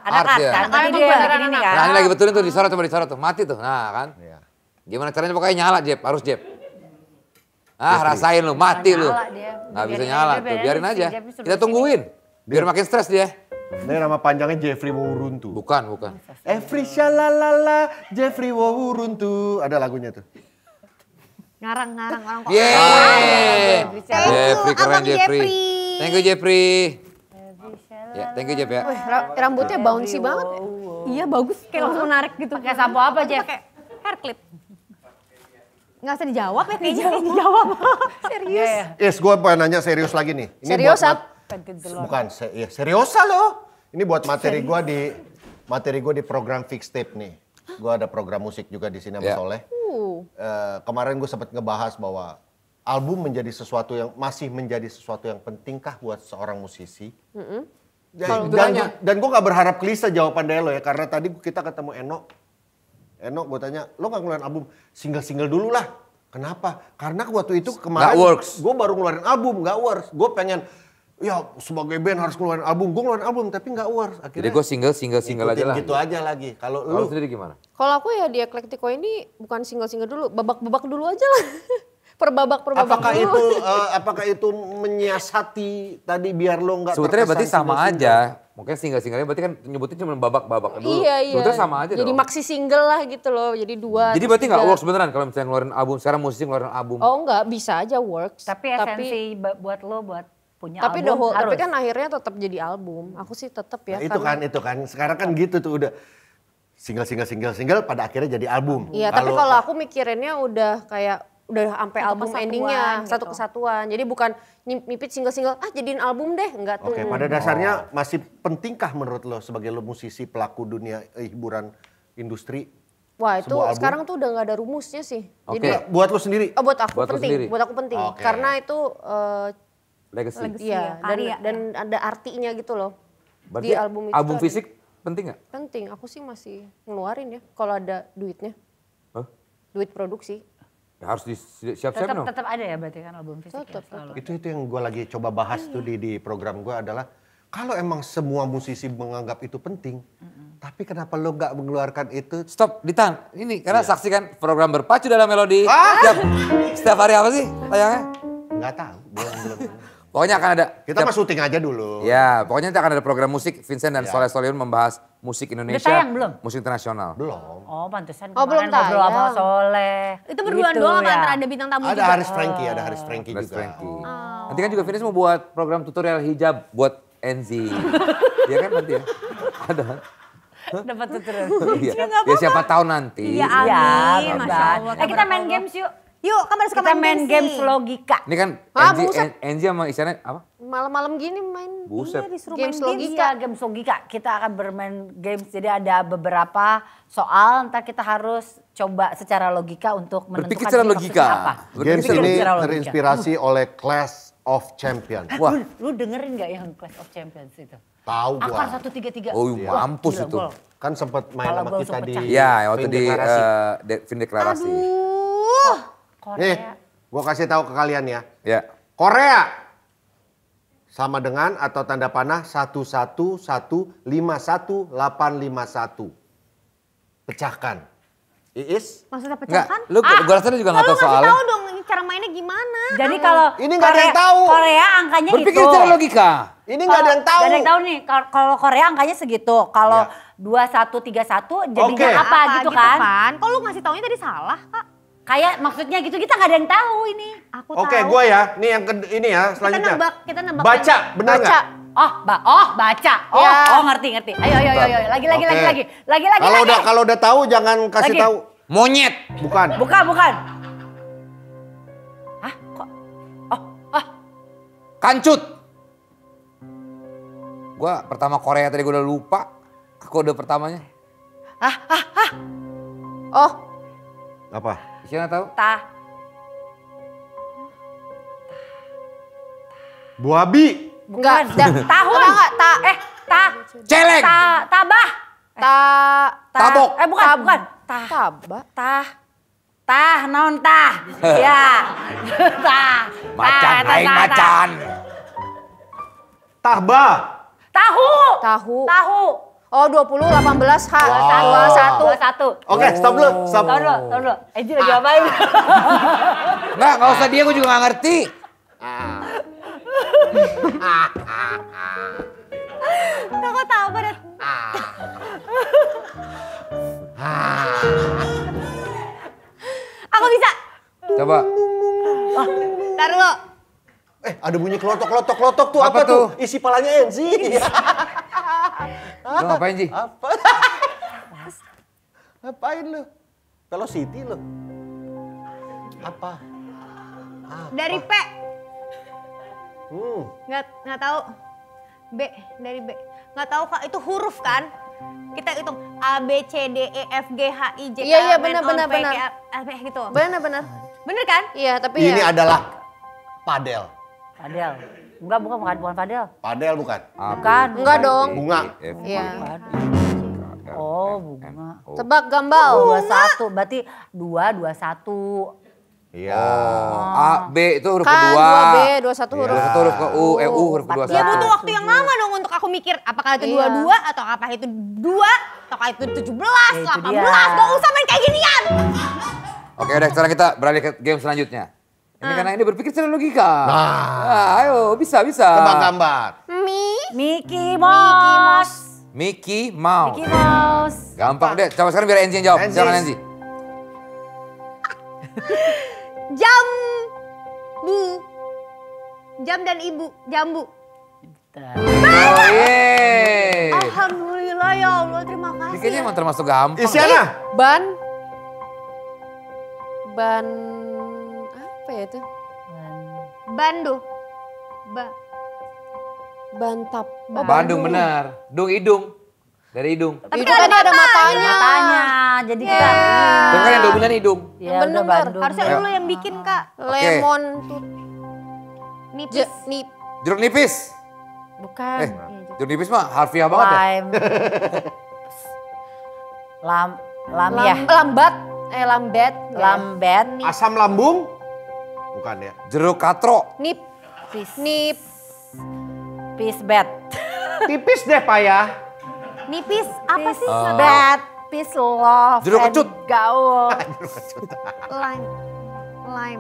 Anak art ya. kan. Anak Tadi art dia juga. bikin ini kan. Nah ini lagi betulin tuh disorot tuh mati tuh. Nah kan. Iya. Gimana caranya pokoknya nyala Jeb, harus Jeb. Rasain lu, mati lu. Nyala dia. Nggak bisa Biarin nyala aja, tuh, biarin biarin si aja. Jeffrey suruh Kita sini. tungguin. Biar makin stres dia. Ini nama panjangnya Jeffrey Wowuruntu. Bukan. Every shalalala Jeffrey Wowuruntu. Ada lagunya tuh. Ngarang orang kok. Yeay. Jeffrey keren Abang Jeffrey. Jeffrey. Thank you Jeffrey. Ya, thank you Jeff ya. Wih, rambutnya bouncy banget. Iya bagus kayak langsung menarik gitu. Pakai sampo apa, Jeff? Pakai hair clip. Nggak usah dijawab ya kayaknya. Dijawab. Serius. Yes, gue pengen nanya serius lagi nih. Ini Serius, buat Ap? Bukan, ya, seriosa loh. Ini buat materi gue di program Fix Tape nih. Gue ada program musik juga di sini sama Ya. Soleh. Kemarin gue sempat ngebahas bahwa album masih menjadi sesuatu yang pentingkah buat seorang musisi. Dan gue gak berharap klise jawaban dari lo ya, karena tadi kita ketemu Eno gue tanya, lo gak ngeluarin album single-single dulu lah. Kenapa? Karena waktu itu kemarin gue baru ngeluarin album, gak works. Gue pengen, ya sebagai band harus ngeluarin album. Gue ngeluarin album tapi gak works. Jadi gue single aja lah. Gitu aja lagi. Kalau Lu lu sendiri gimana? Kalau aku ya di Eklektico ini bukan single-single dulu, babak-babak dulu aja lah. per babak dulu. Apakah itu menyiasati tadi biar lo nggak Sebetulnya berarti terkesan sama single-single? aja. Mungkin single-singlenya berarti kan nyebutnya cuma babak-babak dulu. Iya. Sebetulnya sama aja Jadi dong. maxi single lah gitu loh, jadi dua. Jadi terus berarti nggak tiga. works beneran kalau misalnya ngeluarin album. Sekarang musisi ngeluarin album. Oh enggak, bisa aja works. Tapi esensi buat lo buat punya Tapi album harus. tapi kan akhirnya tetap jadi album. Aku sih tetap ya. Nah, itu kan. Sekarang kan gitu tuh udah single pada akhirnya jadi album. Iya, tapi kalau aku mikirinnya udah kayak udah sampai album kesatuan endingnya, gitu. satu kesatuan. Jadi bukan nyipit single-single, jadiin album deh, enggak tuh. Oke, pada dasarnya masih pentingkah menurut lo sebagai lo musisi pelaku dunia hiburan industri? Wah itu sebuah album? sekarang tuh udah nggak ada rumusnya sih. Oke. Jadi Buat lo sendiri? buat aku Buat lo penting, sendiri. buat aku penting. Oke. Karena itu Legacy. iya karya, dan ada artinya gitu loh. Berarti Di album itu album ada. fisik penting nggak? Penting, aku sih masih ngeluarin ya kalau ada duitnya. Hah? Duit produksi. Ya harus siap-siap dong. tetap ada ya berarti kan album fisik ya Tetap, selalu. Itu yang gue lagi coba bahas tuh di program gue adalah kalau emang semua musisi menganggap itu penting, tapi kenapa lo nggak mengeluarkan itu? Stop, ditahan. Ini karena Iya. saksikan program berpacu dalam melodi. Setiap hari apa sih tayangnya? Nggak tahu, belum. Pokoknya akan ada. Kita mah syuting aja dulu. Ya, pokoknya nanti akan ada program musik. Vincent dan Ya. Soleh Solihun membahas musik Indonesia. tayang belum? Musik internasional. Belum. Oh pantesan Oh, belum kemarin ngobrol sama tayang. Soleh. Itu berdua Gitu doang apa ya. antara ada bintang tamu Ada juga? Haris Franky Mas juga. Franky. Nanti kan juga Vincent mau buat program tutorial hijab buat Enzi. Iya kan nanti ya? Ada. Dapat tutorial. Iya. Ya siapa tahu nanti. Iya, Iya, amin. benar. Masya Allah. Kita main games yuk. Yuk, kan baru suka Kita main games sih. logika. Ini kan Ah, buset. Enzi sama Isyana apa? malam-malam gini main. Buset. Iya, disuruh main Games games. logika. Iya, games logika. Kita akan bermain games. Jadi ada beberapa soal, ntar kita harus coba secara logika untuk menentukan Berpikir secara ini maksudnya logika. apa. Games Berpikir ini secara logika. terinspirasi oleh Clash of Champions. Wah. Lu dengerin gak yang Clash of Champions itu? Tahu Akar gua. 133. Oh, Wah, mampus gila, itu. gol. Kan sempat main Kepala sama gua kita langsung di pecah. Iya, waktu Fin di Deklarasi. Fin Deklarasi. Korea. Nih, gua kasih tahu ke kalian ya. Ya. Korea sama dengan atau tanda panah 11151851. Pecahkan. Iis? Maksudnya Enggak, pecahkan? lu gua rasa lu juga nggak tahu Lu ngasih soalnya. tahu dong cara mainnya gimana. Jadi kalau Ini nggak ada yang tahu. Korea angkanya Berpikir itu. secara logika. Ini nggak ada yang tahu. Gak ada yang tahu nih. Kalau Korea angkanya segitu. Kalau Ya. 2131 jadinya Oke. apa gitu kan? Kok lu ngasih taunya tadi salah, Kak? Kayak maksudnya gitu kita nggak ada yang tahu ini. Aku Oke, tahu. gue ya. Nih yang ini ya selanjutnya. Kita nebak. Baca, bener nggak? Baca. Ngerti. Ayo. Lagi. Oke. Lagi. Kalau udah tahu jangan kasih Lagi. tahu. Monyet. Bukan. Bukan. Kancut. Gua pertama Korea tadi gua udah lupa. Aku udah pertamanya. Oh, Apa? Siapa tahu? Buabi. enggak. Tahun. Celeng. Tabah. Tabok. Bukan. Naon tah. Ya. Macan, aing macan. Tahba. Tahu. Oh, 20, 18, H. 21. Oke, stop dulu. Stop. Tahu dulu. Eji lagi ngapain? Nggak usah dia, gua juga nggak ngerti. Aku tahu banget. Aku bisa. Coba. Ntar dulu. Ada bunyi kelotok tuh. Apa Apa tuh? tuh? Isi palanya Enzi. Lu ngapain sih? Apa? Ngapain lu? Velocity lu. Apa? Dari P. Nggak tahu. B, dari B. Nggak tahu, Kak, itu huruf kan? Kita hitung A, B, C, D, E, F, G, H, I, J, K, Iya, L, M, N, O, benar. P, Q, R, S, T, gitu. Benar. Bener kan? Iya, tapi Ini ya. adalah padel. Padel. Enggak, bukan padel. Padel bukan? Bukan. Enggak dong. Bunga. Iya. Oh, bunga. Tebak gambal. 21, berarti 2, 21. Iya. A, B itu huruf Kan kedua. 2B, 21 huruf. Huruf 1 huruf ke U, U huruf kedua Ya 1. butuh waktu yang lama dong untuk aku mikir apakah itu Iya. 22 atau apa itu 2 atau itu 17, Ya, itu 18. dia. Gak usah main kayak ginian. Oke, udah sekarang kita beralih ke game selanjutnya. Ini karena ini berpikir secara logika. Nah, ayo bisa. Tebak gambar. Mickey Mouse. Mickey Mouse. Mickey Mouse. Gampang deh. Coba sekarang biar Enzi yang jawab. Enzi. Jangan Enzi. Jam dan ibu, jambu. Oh yeay. Alhamdulillah ya Allah, terima Ini kasih. kayaknya emang termasuk gampang. Isyana. Ban apa ya itu? Bandu. Bantap. Bandung benar. Dung hidung. Dari hidung. Tapi Itu kan tadi ada matanya. Matanya. Jadi kita. Tapi kan yang dominan hidung. Ya Bener. udah Bandung. harusnya Ayo. dulu yang bikin, Kak. Lemon tuh. Nipis. Jeruk nipis. Bukan. Jeruk nipis mah harfiah banget ya. Lime. Ya. Lambat. Lambet. Lambet. Asam lambung? Bukan ya. Jeruk katro. Nip. Peace. Nip. Peace bed. Tipis deh Pak ya. Nipis apa sih? Bed. Peace love. Jeruk and kecut. Gaul. Lime.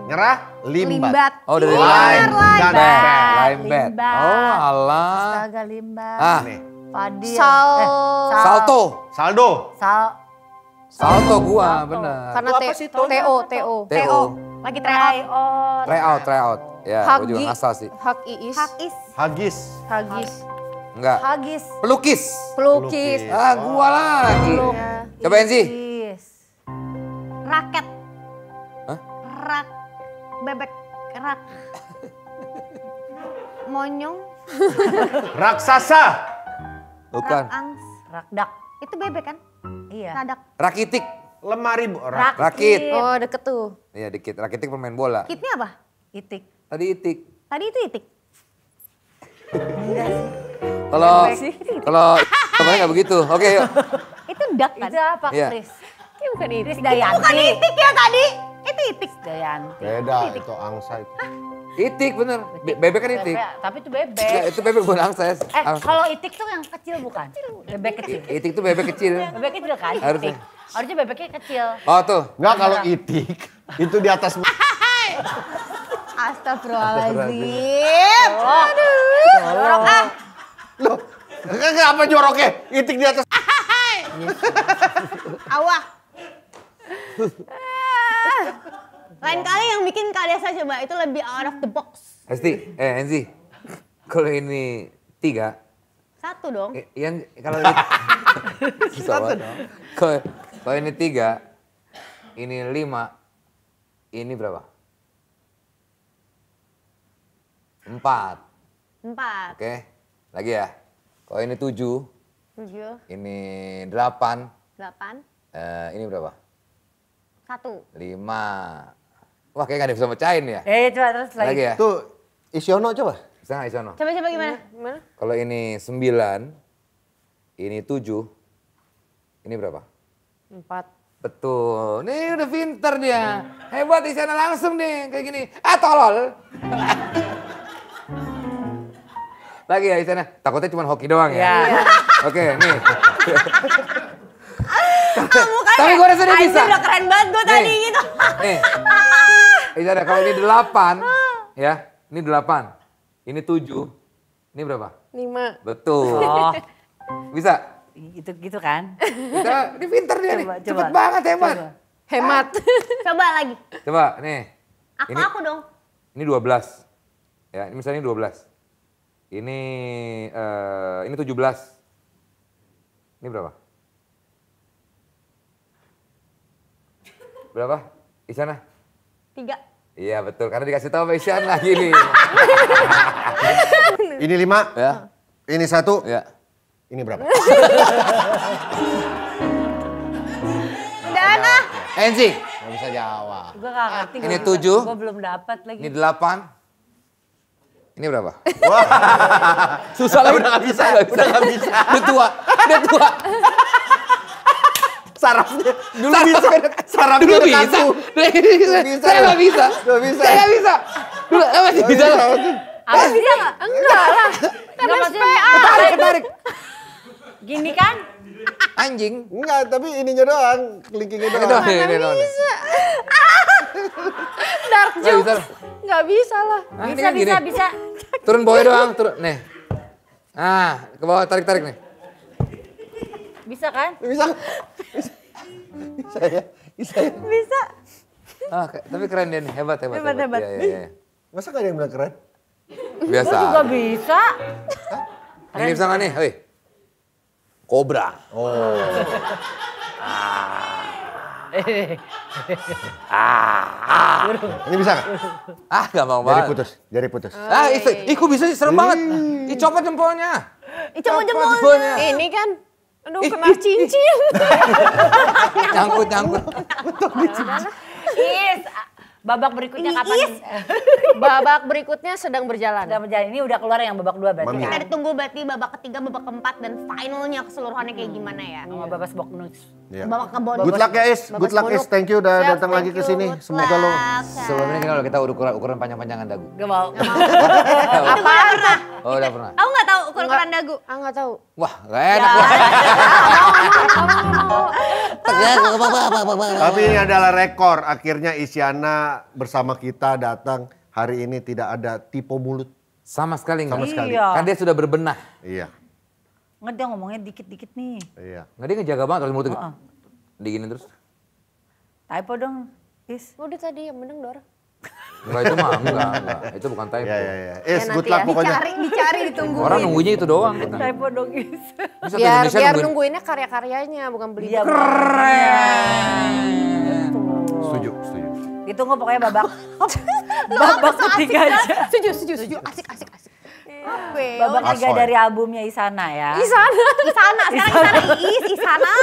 Nyerah? Limbat. Limbat. Oh, dari Iya, lime. bener, Dan lime. bed. Lime bed. Limbat. Oh alah. Astaga limbat. Ah, Nih. Fadil. salto. Saldo. Salto gua, benar. Karena Itu apa sih, Tom? TO. TO. Lagi try out. Try out. Ya, gua juga ngasal sih. Hak iis. Hagis. Hagis. Enggak. Hagis. Pelukis. Pelukis. Ah, gua lagi. Coba Enzi. Raket. Hah? Rak. Bebek. Rak. Monyong. Raksasa. Bukan. Angs. Rakdak. Itu bebek kan? Iya. Radak. Rakitik. Lemari. Rakit. Oh deket tuh. Iya dikit. Rakitik pemain bola. Kitnya apa? Itik. Tadi itik. Tadi itu itik. Kalau kemarin nggak begitu. Oke yuk. Itu dak kan? Itu apa, Iya. Kris? Itu bukan itik. Kris Dayanti. Bukan itik ya tadi. Itu itik. Dayanti. Beda itu angsa itu. Itik bener. Bebek kan itik. Tapi itu bebek. Ya, itu bebek bukan angsa ya. Kalau itik tuh yang kecil bukan? Bebek kecil. Itik tuh bebek kecil. Bebek kecil kan? Harusnya. Itik. Harusnya bebeknya kecil. Oh tuh. Enggak kalau itik itu di atas. Astagfirullahaladzim. Aduh. Jorok ah. Loh, apa joroknya? Itik di atas. Awah. Lain kali yang bikin Kak Desa coba itu lebih out of the box. Enzi. Kalau ini 3. Satu dong. Yang kalau ini satu dong. Kalau ini 3, ini 5, ini berapa? 4. 4. Oke, lagi ya. Kalau ini 7, 7. ini 8, 8. ini berapa? 1. 5. Wah, kayak gak ada yang bisa mecahin ya. Coba terus lagi. Lagi ya. Tuh Isyono coba. Bisa nggak Isono? Coba gimana? Gimana? Kalau ini 9, ini 7, ini berapa? 4. Betul. Nih udah pinter dia. Hebat Isyana langsung nih kayak gini. Tolol. Lagi ya Isyana. Takutnya cuma hoki doang ya. Iya. Oke, nih. Mukanya. Tapi gue rasa dia bisa. Udah keren banget gue tadi Nih. gitu. Nih. Isyana kalau ini 8, ya. Ini 8. Ini 7. Ini berapa? 5. Betul. Oh, Bisa? itu gitu kan? Bisa. Ini pinter dia nih. Coba, Cepet coba. banget hebat. Coba. Hemat. Coba lagi. Coba nih. Aku dong. Ini 12. Ya, ini misalnya ini 12. Ini 17. Ini berapa? Berapa? Isyana? 3. Iya betul, karena dikasih tahu sama Isyana lagi nih. Ini 5. Ya, Ini 1. ya. Ini berapa? Dana. Enzi, Gak bisa jawab. Gue gak ngerti. Ini 7. Gue belum dapat lagi. ini 8. Ini berapa? Susah lah udah gak bisa. Udah gak bisa. Udah tua, udah tua. Sarafnya. Dulu bisa. Sarafnya Dulu udah bisa. kaku. Bisa. Saya nggak bisa. Nggak bisa. Saya nggak bisa. Dulu masih bisa. Apa bisa gak? Enggak lah. Enggak maksudnya. Ketarik. Gini kan? Anjing. Enggak, tapi ininya doang. Kelingkingnya doang. Ini doang. Dark Nggak bisa. Nggak bisa lah. Ah, ini Bisa, kan gini. bisa. Turun bawah doang, turun. Nih. Ah, ke bawah tarik nih. Bisa kan? Bisa. Bisa ya. Bisa ya. Bisa. Ah, tapi keren dia nih, hebat. Hebat. Iya. Masa gak ada yang bilang keren? Biasa. Gue juga bisa. Ini bisa nggak nih? Woi. Kobra. Oh. Ini bisa gak? Ah, gampang Jari banget. putus. Jari putus. Ah, kok bisa sih serem banget. Ih, copot jempolnya. Coba Copot jempolnya. Ini kan, aduh kena cincin. Nyangkut. Is. Babak berikutnya Ini kapan? is. Babak berikutnya sedang berjalan. Udah berjalan. Ini udah keluar yang babak 2 berarti Mami. kan? Kita ditunggu berarti babak ketiga, babak keempat, dan finalnya keseluruhannya kayak gimana ya. Sama babak bonus. Iya. Babak kebon. Good luck ya Is. Good luck Is. Thank you udah Siap, datang lagi thank ke you. sini. Good Semoga lo luck. Sebelumnya kita ukuran panjang-panjangan dagu. Gak mau. Itu gue udah pernah. Oh, udah pernah. Aku nggak tahu ukuran dagu. Ah nggak tahu. Wah, gak enak. Tapi ini adalah rekor. Akhirnya Isyana bersama kita datang. Hari ini tidak ada tipe mulut. Sama sekali nggak. Sama sekali. Iya. Kan dia sudah berbenah. Iya. Nggak, dia ngomongnya dikit-dikit nih. Iya. Nggak, dia ngejaga banget kalau mulutnya. Diginin terus. Typo dong, Is. Udah tadi yang menang Dora. Enggak, itu mah enggak. Itu bukan typo. Iya. Is, Ya, good nanti luck ya. pokoknya. Dicari, ditunggu. Orang nunggunya itu doang. Typo dong, Is. Bisa ke Biar Indonesia biar nungguin. nungguinnya karya-karyanya bukan beli. Iya, Setuju. ditunggu pokoknya babak. Babak ketiga aja. Setuju. Asik. Babak 3 Asoy. dari albumnya Isana ya. Isana, sekarang Isana Iis, Isana.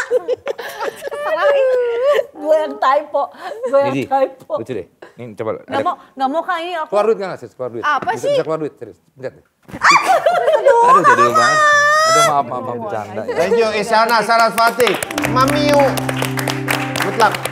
Gue yang typo, gue yang Didi, typo. lucu deh. Ini coba. Nggak mau Kak ini aku. Keluar duit nggak serius? Keluar duit. Apa Bisa- sih? Bisa keluar duit, serius. Lihat deh. Aduh, jadi banget. Aduh, maaf, bercanda ya. Thank you Isyana Sarasvati. Mamiu. Good luck.